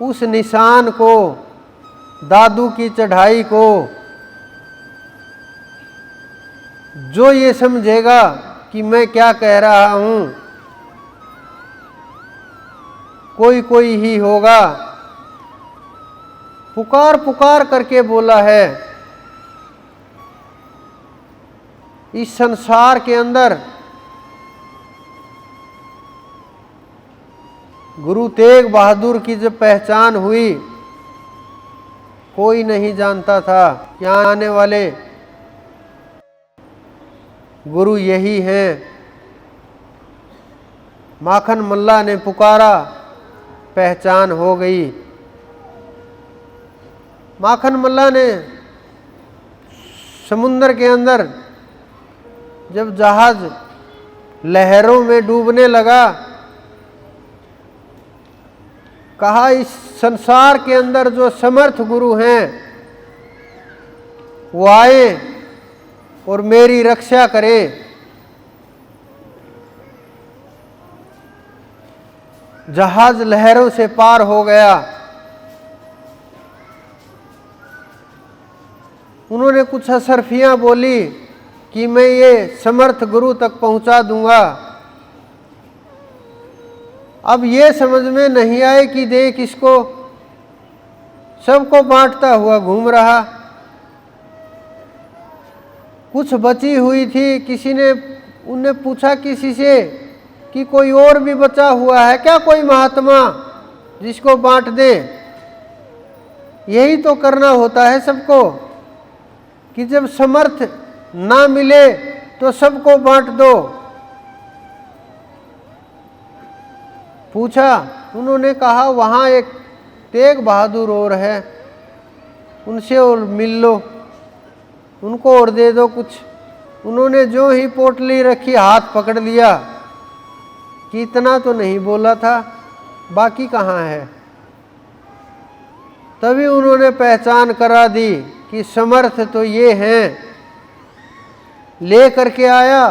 उस निशान को, दादू की चढ़ाई को। जो ये समझेगा कि मैं क्या कह रहा हूँ, कोई कोई ही होगा। पुकार पुकार करके बोला है। इस संसार के अंदर गुरु तेग बहादुर की जब पहचान हुई, कोई नहीं जानता था कि आने वाले गुरु यही हैं। माखन मल्ला ने पुकारा, पहचान हो गई। माखन मल्ला ने समुद्र के अंदर जब जहाज लहरों में डूबने लगा, कहा इस संसार के अंदर जो समर्थ गुरु हैं वो आए और मेरी रक्षा करे। जहाज लहरों से पार हो गया। उन्होंने कुछ असरफियां बोली कि मैं ये समर्थ गुरु तक पहुंचा दूंगा। अब ये समझ में नहीं आए कि देख इसको सबको बांटता हुआ घूम रहा। कुछ बची हुई थी, किसी ने उनने पूछा किसी से कि कोई और भी बचा हुआ है क्या, कोई महात्मा जिसको बांट दे। यही तो करना होता है सबको कि जब समर्थ ना मिले तो सबको बांट दो। पूछा, उन्होंने कहा वहाँ एक तेग बहादुर और है, उनसे और मिल लो, उनको और दे दो कुछ। उन्होंने जो ही पोटली रखी हाथ पकड़ लिया कि इतना तो नहीं बोला था, बाकी कहाँ है। तभी उन्होंने पहचान करा दी कि समर्थ तो ये हैं। ले करके आया,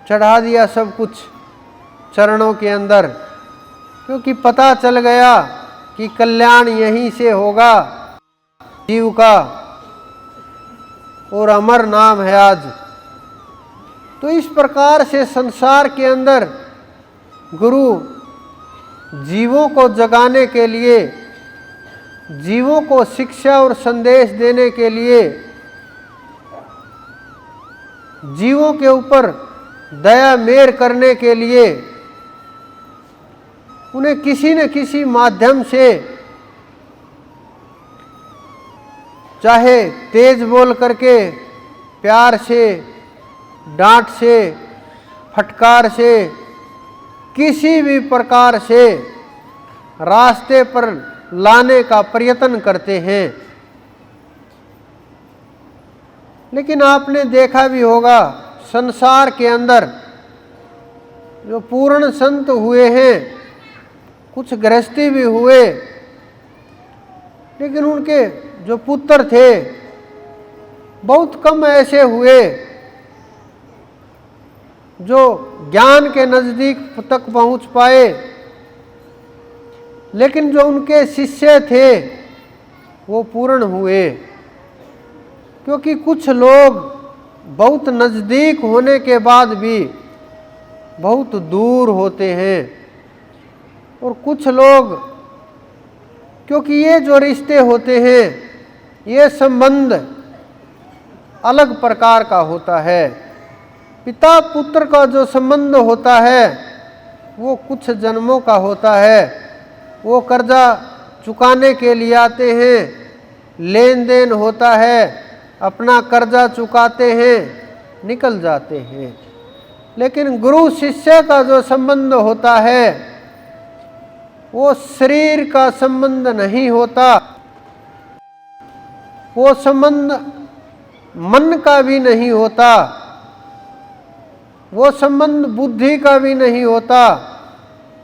चढ़ा दिया सब कुछ चरणों के अंदर, क्योंकि पता चल गया कि कल्याण यहीं से होगा जीव का, और अमर नाम है आज। तो इस प्रकार से संसार के अंदर गुरु जीवों को जगाने के लिए, जीवों को शिक्षा और संदेश देने के लिए, जीवों के ऊपर दया मेर करने के लिए उन्हें किसी न किसी माध्यम से, चाहे तेज बोल करके, प्यार से, डांट से, फटकार से, किसी भी प्रकार से रास्ते पर लाने का प्रयत्न करते हैं। लेकिन आपने देखा भी होगा संसार के अंदर जो पूर्ण संत हुए हैं, कुछ गृहस्थी भी हुए, लेकिन उनके जो पुत्र थे बहुत कम ऐसे हुए जो ज्ञान के नज़दीक तक पहुंच पाए। लेकिन जो उनके शिष्य थे वो पूर्ण हुए, क्योंकि कुछ लोग बहुत नज़दीक होने के बाद भी बहुत दूर होते हैं, और कुछ लोग, क्योंकि ये जो रिश्ते होते हैं, ये संबंध अलग प्रकार का होता है। पिता पुत्र का जो संबंध होता है वो कुछ जन्मों का होता है। वो कर्जा चुकाने के लिए आते हैं, लेन देन होता है, अपना कर्जा चुकाते हैं, निकल जाते हैं। लेकिन गुरु शिष्य का जो संबंध होता है वो शरीर का संबंध नहीं होता, वो संबंध मन का भी नहीं होता, वो संबंध बुद्धि का भी नहीं होता,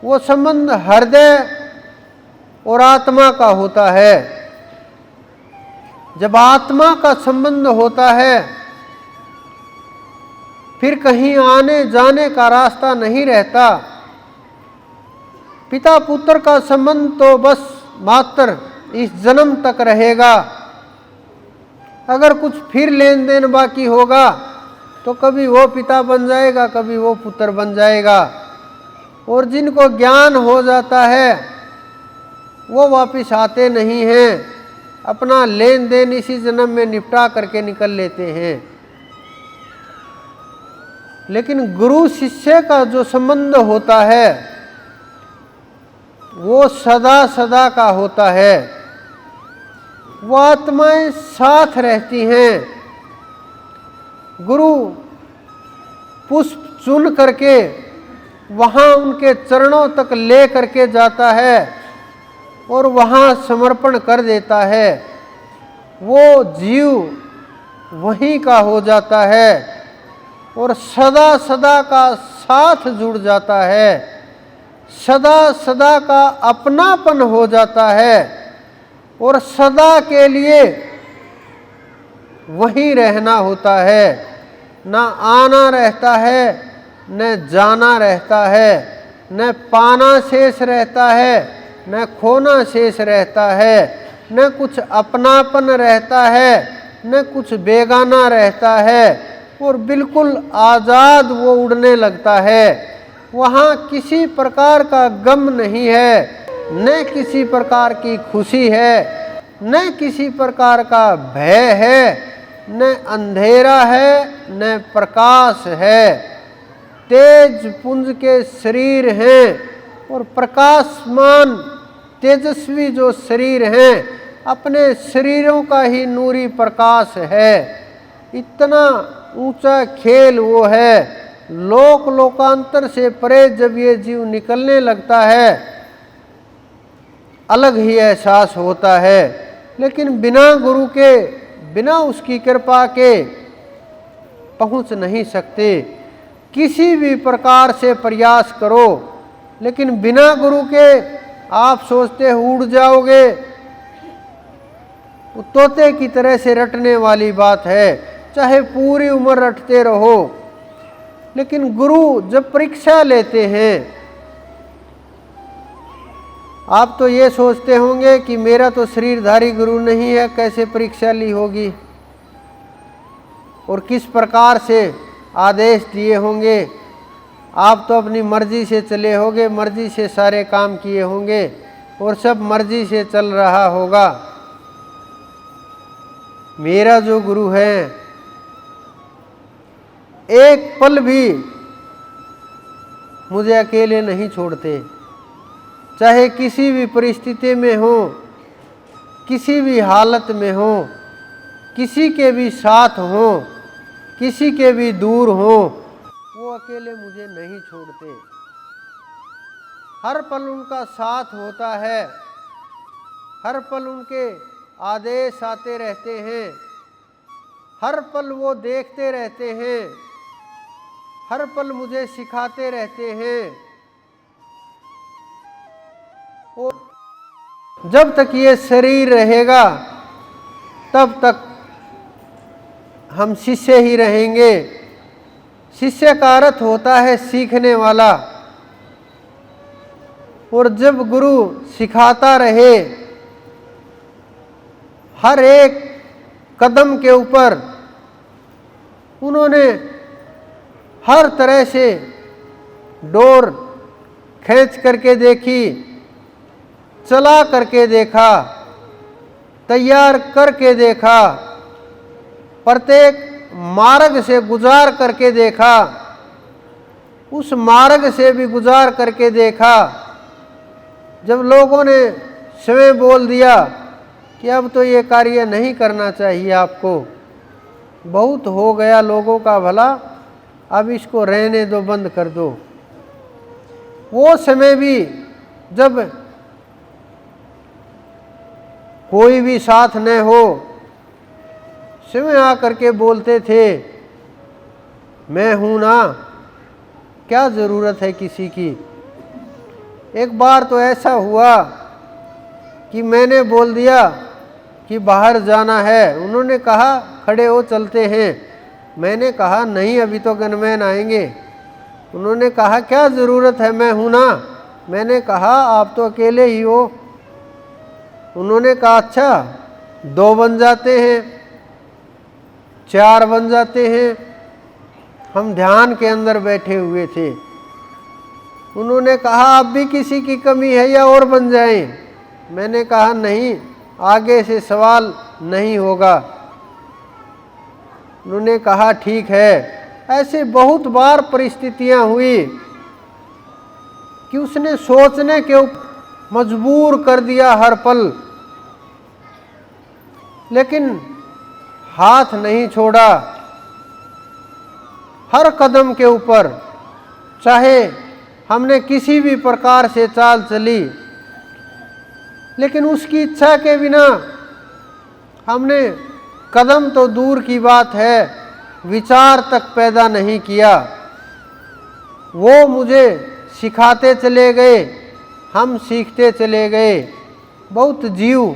वो संबंध हृदय और आत्मा का होता है। जब आत्मा का संबंध होता है फिर कहीं आने जाने का रास्ता नहीं रहता। पिता पुत्र का संबंध तो बस मात्र इस जन्म तक रहेगा। अगर कुछ फिर लेन देन बाकी होगा तो कभी वो पिता बन जाएगा, कभी वो पुत्र बन जाएगा। और जिनको ज्ञान हो जाता है वो वापस आते नहीं हैं, अपना लेन देन इसी जन्म में निपटा करके निकल लेते हैं। लेकिन गुरु शिष्य का जो संबंध होता है वो सदा सदा का होता है। वो आत्माएं साथ रहती हैं। गुरु पुष्प चुन करके वहाँ उनके चरणों तक ले करके जाता है और वहाँ समर्पण कर देता है। वो जीव वहीं का हो जाता है और सदा सदा का साथ जुड़ जाता है, सदा सदा का अपनापन हो जाता है और सदा के लिए वहीं रहना होता है। न आना रहता है, न जाना रहता है, न पाना शेष रहता है, न खोना शेष रहता है, न कुछ अपनापन रहता है, न कुछ बेगाना रहता है और बिल्कुल आज़ाद वो उड़ने लगता है। वहाँ किसी प्रकार का गम नहीं है, न किसी प्रकार की खुशी है, न किसी प्रकार का भय है, न अंधेरा है, न प्रकाश है। तेज पुंज के शरीर हैं और प्रकाशमान तेजस्वी जो शरीर हैं अपने शरीरों का ही नूरी प्रकाश है। इतना ऊंचा खेल वो है। लोक लोकांतर से परे जब ये जीव निकलने लगता है अलग ही एहसास होता है। लेकिन बिना गुरु के, बिना उसकी कृपा के पहुंच नहीं सकते। किसी भी प्रकार से प्रयास करो, लेकिन बिना गुरु के आप सोचते उड़ जाओगे, तोते की तरह से रटने वाली बात है। चाहे पूरी उम्र रटते रहो, लेकिन गुरु जब परीक्षा लेते हैं, आप तो ये सोचते होंगे कि मेरा तो शरीरधारी गुरु नहीं है, कैसे परीक्षा ली होगी और किस प्रकार से आदेश दिए होंगे। आप तो अपनी मर्जी से चले होंगे, मर्जी से सारे काम किए होंगे और सब मर्जी से चल रहा होगा। मेरा जो गुरु है एक पल भी मुझे अकेले नहीं छोड़ते, चाहे किसी भी परिस्थिति में हो, किसी भी हालत में हो, किसी के भी साथ हो, किसी के भी दूर हो, वो अकेले मुझे नहीं छोड़ते। हर पल उनका साथ होता है, हर पल उनके आदेश आते रहते हैं, हर पल वो देखते रहते हैं, हर पल मुझे सिखाते रहते हैं। और जब तक ये शरीर रहेगा तब तक हम शिष्य ही रहेंगे। शिष्य का अर्थ होता है सीखने वाला। और जब गुरु सिखाता रहे, हर एक कदम के ऊपर उन्होंने हर तरह से डोर खींच करके देखी, चला करके देखा, तैयार करके देखा, प्रत्येक मार्ग से गुजार करके देखा, उस मार्ग से भी गुजार करके देखा। जब लोगों ने स्वयं बोल दिया कि अब तो ये कार्य नहीं करना चाहिए आपको, बहुत हो गया लोगों का भला, अब इसको रहने दो, बंद कर दो, वो समय भी जब कोई भी साथ न हो, स्वयं आकर के बोलते थे मैं हूँ ना, क्या ज़रूरत है किसी की। एक बार तो ऐसा हुआ कि मैंने बोल दिया कि बाहर जाना है, उन्होंने कहा खड़े हो चलते हैं। मैंने कहा नहीं, अभी तो गनमैन आएंगे। उन्होंने कहा क्या ज़रूरत है, मैं हूँ ना। मैंने कहा आप तो अकेले ही हो। उन्होंने कहा अच्छा 2 बन जाते हैं, 4 बन जाते हैं, हम ध्यान के अंदर बैठे हुए थे। उन्होंने कहा अब भी किसी की कमी है या और बन जाएं? मैंने कहा नहीं, आगे से सवाल नहीं होगा। उन्होंने कहा ठीक है। ऐसे बहुत बार परिस्थितियां हुई कि उसने सोचने के मजबूर कर दिया हर पल, लेकिन हाथ नहीं छोड़ा। हर कदम के ऊपर, चाहे हमने किसी भी प्रकार से चाल चली, लेकिन उसकी इच्छा के बिना हमने कदम तो दूर की बात है, विचार तक पैदा नहीं किया। वो मुझे सिखाते चले गए, हम सीखते चले गए। बहुत जीव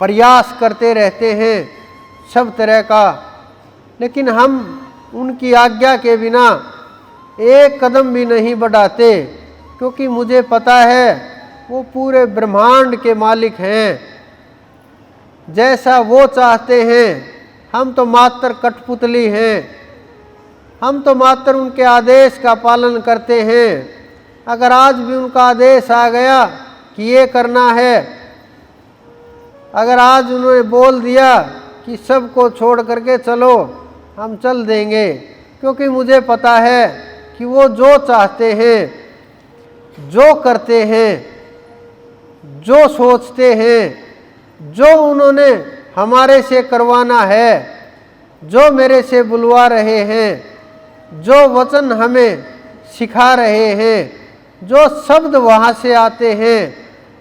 प्रयास करते रहते हैं सब तरह का, लेकिन हम उनकी आज्ञा के बिना एक कदम भी नहीं बढ़ाते, क्योंकि मुझे पता है वो पूरे ब्रह्मांड के मालिक हैं। जैसा वो चाहते हैं, हम तो मात्र कठपुतली हैं। हम तो मात्र उनके आदेश का पालन करते हैं। अगर आज भी उनका आदेश आ गया कि ये करना है, अगर आज उन्होंने बोल दिया कि सबको छोड़ करके चलो, हम चल देंगे, क्योंकि मुझे पता है कि वो जो चाहते हैं, जो करते हैं, जो सोचते हैं, जो उन्होंने हमारे से करवाना है, जो मेरे से बुलवा रहे हैं, जो वचन हमें सिखा रहे हैं, जो शब्द वहाँ से आते हैं,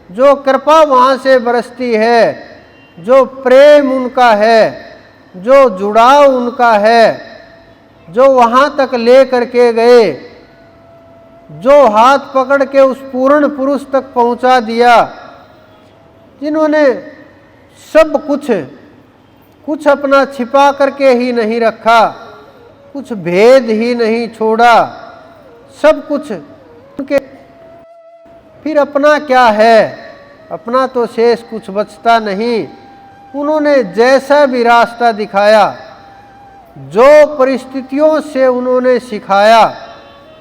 जो कृपा वहाँ से बरसती है, जो प्रेम उनका है, जो जुड़ाव उनका है, जो वहाँ तक ले करके गए, जो हाथ पकड़ के उस पूर्ण पुरुष तक पहुँचा दिया, जिन्होंने सब कुछ अपना छिपा करके ही नहीं रखा, कुछ भेद ही नहीं छोड़ा, सब कुछ उनके। फिर अपना क्या है? अपना तो शेष कुछ बचता नहीं। उन्होंने जैसा भी रास्ता दिखाया, जो परिस्थितियों से उन्होंने सिखाया,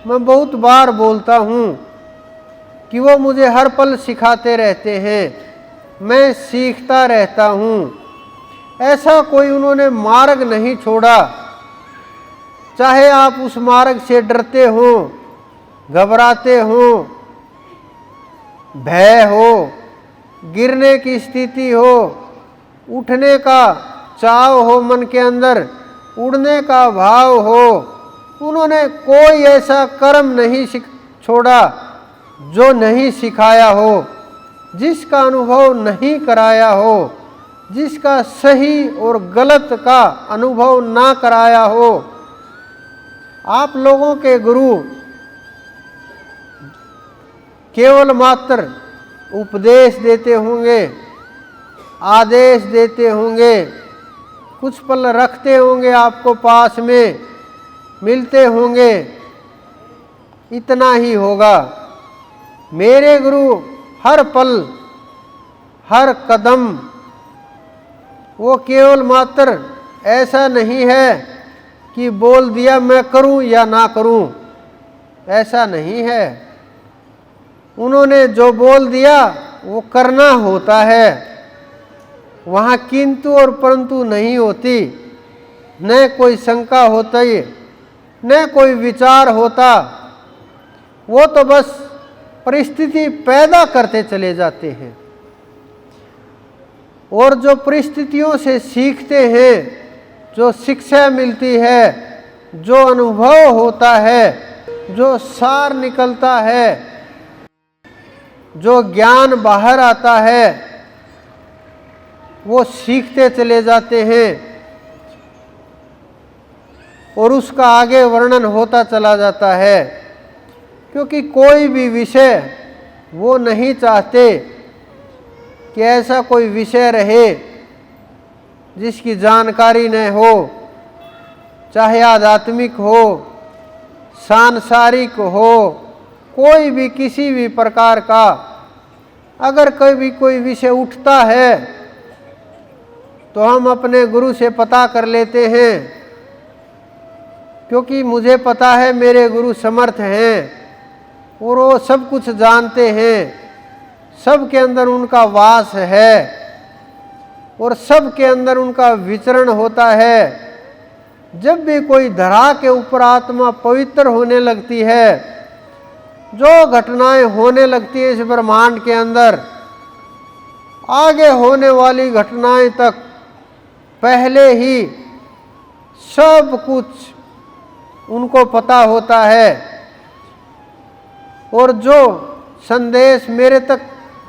मैं बहुत बार बोलता हूँ कि वो मुझे हर पल सिखाते रहते हैं, मैं सीखता रहता हूँ। ऐसा कोई उन्होंने मार्ग नहीं छोड़ा, चाहे आप उस मार्ग से डरते हो, घबराते हो, भय हो, गिरने की स्थिति हो, उठने का चाव हो मन के अंदर, उड़ने का भाव हो, उन्होंने कोई ऐसा कर्म नहीं छोड़ा जो नहीं सिखाया हो, जिसका अनुभव नहीं कराया हो, जिसका सही और गलत का अनुभव ना कराया हो। आप लोगों के गुरु केवल मात्र उपदेश देते होंगे, आदेश देते होंगे, कुछ पल रखते होंगे आपको पास में, मिलते होंगे, इतना ही होगा। मेरे गुरु हर पल, हर कदम, वो केवल मात्र ऐसा नहीं है कि बोल दिया मैं करूं या ना करूं, ऐसा नहीं है। उन्होंने जो बोल दिया वो करना होता है, वहाँ किंतु और परंतु नहीं होती, न कोई शंका होती, न कोई विचार होता। वो तो बस परिस्थिति पैदा करते चले जाते हैं, और जो परिस्थितियों से सीखते हैं, जो शिक्षा मिलती है, जो अनुभव होता है, जो सार निकलता है, जो ज्ञान बाहर आता है, वो सीखते चले जाते हैं और उसका आगे वर्णन होता चला जाता है। क्योंकि कोई भी विषय वो नहीं चाहते कि ऐसा कोई विषय रहे जिसकी जानकारी न हो, चाहे आध्यात्मिक हो, सांसारिक हो, कोई भी किसी भी प्रकार का। अगर कभी कोई विषय उठता है तो हम अपने गुरु से पता कर लेते हैं क्योंकि मुझे पता है मेरे गुरु समर्थ हैं और वो सब कुछ जानते हैं, सब के अंदर उनका वास है और सब के अंदर उनका विचरण होता है। जब भी कोई धरा के ऊपर आत्मा पवित्र होने लगती है, जो घटनाएं होने लगती है इस ब्रह्मांड के अंदर, आगे होने वाली घटनाएं तक पहले ही सब कुछ उनको पता होता है। और जो संदेश मेरे तक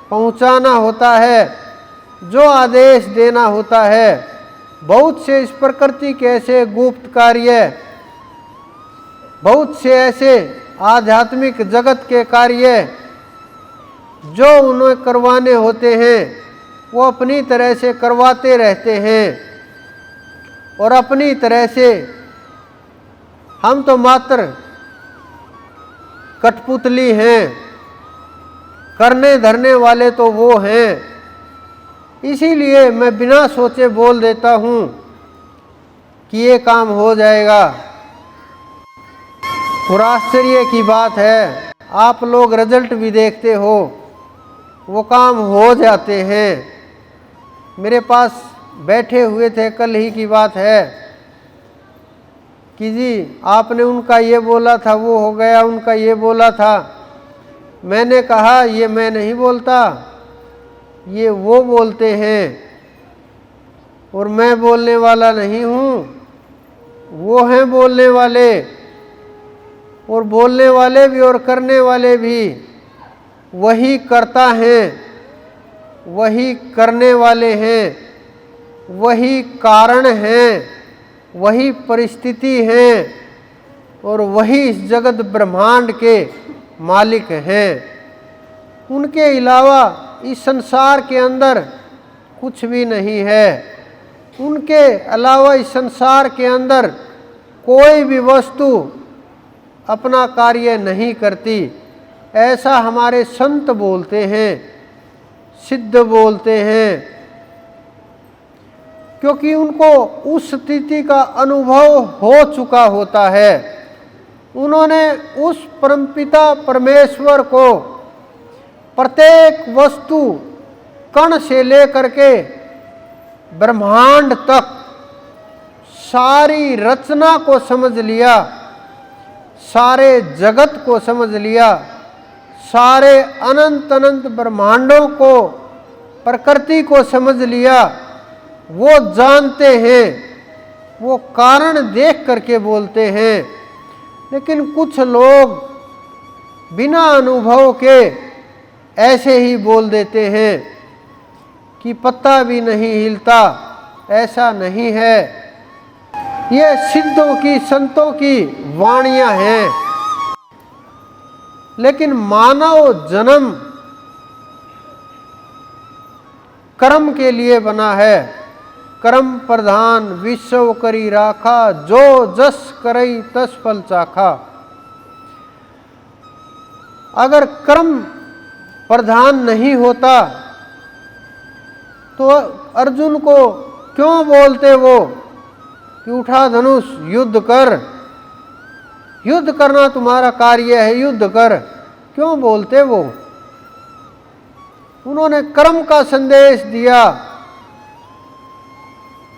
पहुंचाना होता है, जो आदेश देना होता है, बहुत से इस प्रकृति के ऐसे गुप्त कार्य, बहुत से ऐसे आध्यात्मिक जगत के कार्य जो उन्हें करवाने होते हैं, वो अपनी तरह से करवाते रहते हैं। और अपनी तरह से हम तो मात्र कठपुतली हैं, करने धरने वाले तो वो हैं। इसीलिए मैं बिना सोचे बोल देता हूँ कि ये काम हो जाएगा। और आश्चर्य की बात है, आप लोग रिजल्ट भी देखते हो, वो काम हो जाते हैं। मेरे पास बैठे हुए थे, कल ही की बात है, कि जी आपने उनका ये बोला था वो हो गया, उनका ये बोला था। मैंने कहा ये मैं नहीं बोलता, ये वो बोलते हैं और मैं बोलने वाला नहीं हूँ, वो हैं बोलने वाले। और बोलने वाले भी और करने वाले भी वही करता हैं, वही करने वाले हैं, वही कारण हैं, वही परिस्थिति हैं और वही इस जगत ब्रह्मांड के मालिक हैं। उनके अलावा इस संसार के अंदर कुछ भी नहीं है। उनके अलावा इस संसार के अंदर कोई भी वस्तु अपना कार्य नहीं करती, ऐसा हमारे संत बोलते हैं, सिद्ध बोलते हैं। क्योंकि उनको उस स्थिति का अनुभव हो चुका होता है। उन्होंने उस परमपिता परमेश्वर को प्रत्येक वस्तु कण से लेकर के ब्रह्मांड तक सारी रचना को समझ लिया, सारे जगत को समझ लिया, सारे अनंत अनंत ब्रह्मांडों को, प्रकृति को समझ लिया। वो जानते हैं, वो कारण देख करके बोलते हैं। लेकिन कुछ लोग बिना अनुभव के ऐसे ही बोल देते हैं कि पत्ता भी नहीं हिलता। ऐसा नहीं है। ये सिद्धों की, संतों की वाणियां हैं। लेकिन मानव जन्म कर्म के लिए बना है। कर्म प्रधान विश्व करी राखा, जो जस करई तस फल चाखा। अगर कर्म प्रधान नहीं होता तो अर्जुन को क्यों बोलते वो कि उठा धनुष युद्ध कर, युद्ध करना तुम्हारा कार्य है, युद्ध कर, क्यों बोलते वो? उन्होंने कर्म का संदेश दिया,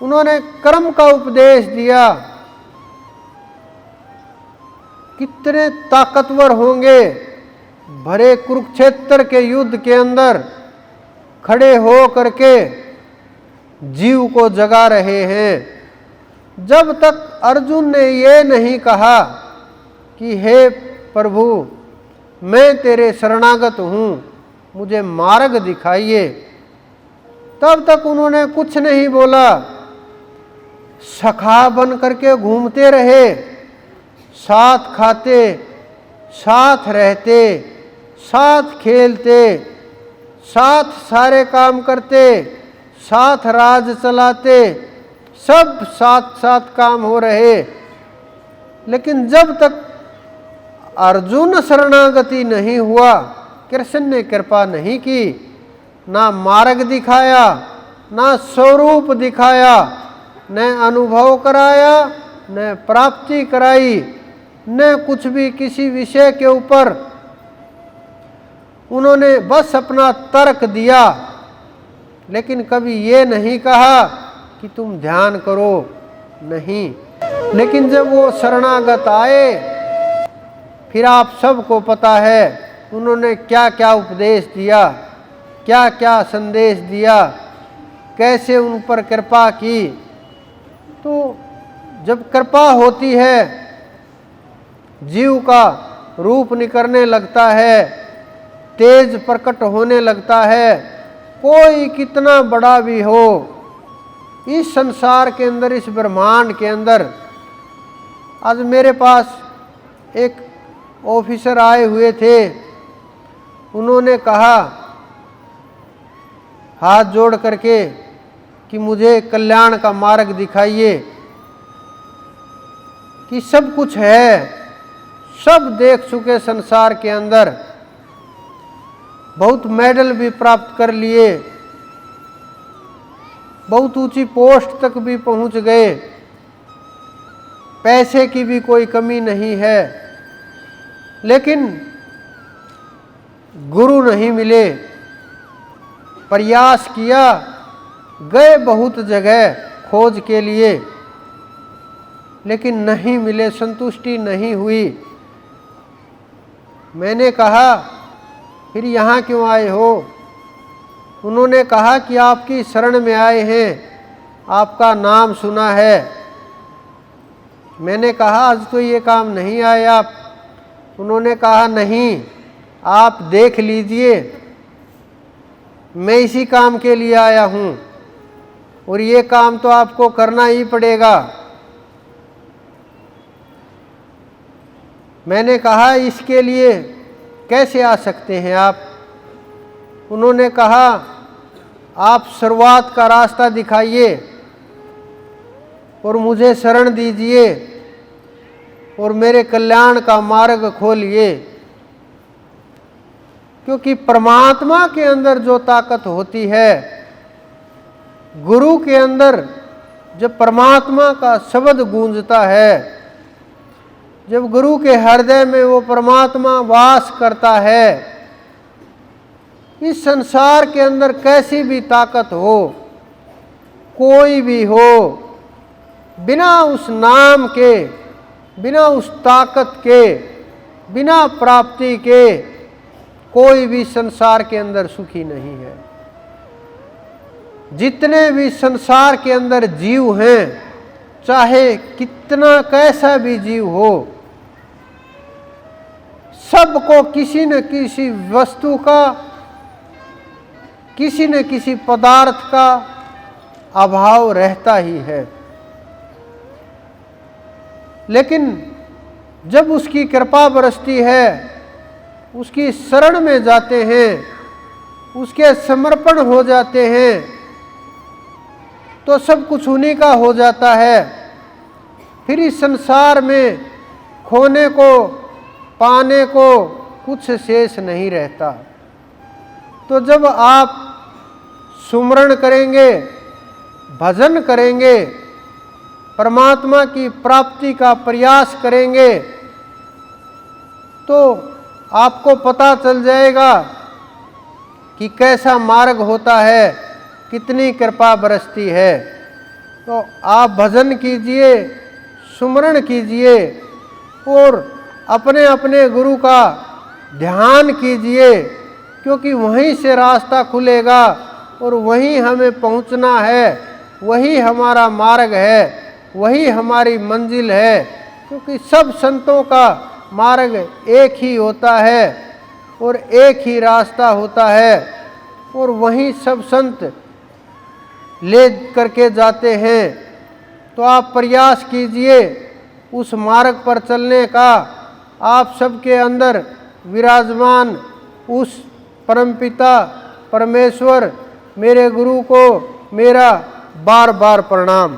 उन्होंने कर्म का उपदेश दिया। कितने ताकतवर होंगे, भरे कुरुक्षेत्र के युद्ध के अंदर खड़े हो करके जीव को जगा रहे हैं। जब तक अर्जुन ने ये नहीं कहा कि हे प्रभु मैं तेरे शरणागत हूँ, मुझे मार्ग दिखाइए, तब तक उन्होंने कुछ नहीं बोला। सखा बन करके घूमते रहे, साथ खाते, साथ रहते, साथ खेलते, साथ सारे काम करते, साथ राज चलाते, सब साथ साथ काम हो रहे। लेकिन जब तक अर्जुन शरणागति नहीं हुआ, कृष्ण ने कृपा नहीं की, ना मार्ग दिखाया, ना स्वरूप दिखाया, न अनुभव कराया, न प्राप्ति कराई, न कुछ भी किसी विषय के ऊपर उन्होंने बस अपना तर्क दिया, लेकिन कभी ये नहीं कहा कि तुम ध्यान करो, नहीं। लेकिन जब वो शरणागत आए, फिर आप सबको पता है उन्होंने क्या क्या उपदेश दिया, क्या क्या संदेश दिया, कैसे उन पर कृपा की। तो जब कृपा होती है, जीव का रूप निकलने लगता है, तेज प्रकट होने लगता है। कोई कितना बड़ा भी हो, इस संसार के अंदर, इस ब्रह्मांड के अंदर। आज मेरे पास एक ऑफिसर आए हुए थे, उन्होंने कहा हाथ जोड़ करके कि मुझे कल्याण का मार्ग दिखाइए, कि सब कुछ है, सब देख चुके संसार के अंदर, बहुत मेडल भी प्राप्त कर लिए, बहुत ऊंची पोस्ट तक भी पहुंच गए, पैसे की भी कोई कमी नहीं है, लेकिन गुरु नहीं मिले। प्रयास किया, गए बहुत जगह खोज के लिए, लेकिन नहीं मिले, संतुष्टि नहीं हुई। मैंने कहा फिर यहाँ क्यों आए हो? उन्होंने कहा कि आपकी शरण में आए हैं, आपका नाम सुना है। मैंने कहा आज तो ये काम नहीं आए आप। उन्होंने कहा नहीं, आप देख लीजिए, मैं इसी काम के लिए आया हूँ और ये काम तो आपको करना ही पड़ेगा। मैंने कहा इसके लिए कैसे आ सकते हैं आप? उन्होंने कहा आप शुरुआत का रास्ता दिखाइए और मुझे शरण दीजिए और मेरे कल्याण का मार्ग खोलिए। क्योंकि परमात्मा के अंदर जो ताकत होती है, गुरु के अंदर जब परमात्मा का शब्द गूंजता है, जब गुरु के हृदय में वो परमात्मा वास करता है, इस संसार के अंदर कैसी भी ताकत हो, कोई भी हो, बिना उस नाम के, बिना उस ताकत के, बिना प्राप्ति के कोई भी संसार के अंदर सुखी नहीं है। जितने भी संसार के अंदर जीव हैं, चाहे कितना कैसा भी जीव हो, सबको किसी न किसी वस्तु का, किसी न किसी पदार्थ का अभाव रहता ही है। लेकिन जब उसकी कृपा बरसती है, उसकी शरण में जाते हैं, उसके समर्पण हो जाते हैं, तो सब कुछ उन्हीं का हो जाता है। फिर इस संसार में खोने को, पाने को कुछ शेष नहीं रहता। तो जब आप सुमरण करेंगे, भजन करेंगे, परमात्मा की प्राप्ति का प्रयास करेंगे, तो आपको पता चल जाएगा कि कैसा मार्ग होता है, कितनी कृपा बरसती है। तो आप भजन कीजिए, सुमरण कीजिए और अपने अपने गुरु का ध्यान कीजिए, क्योंकि वहीं से रास्ता खुलेगा और वहीं हमें पहुंचना है, वही हमारा मार्ग है, वही हमारी मंजिल है। क्योंकि सब संतों का मार्ग एक ही होता है और एक ही रास्ता होता है, और वहीं सब संत ले करके जाते हैं। तो आप प्रयास कीजिए उस मार्ग पर चलने का। आप सबके अंदर विराजमान उस परमपिता परमेश्वर मेरे गुरु को मेरा बार बार प्रणाम।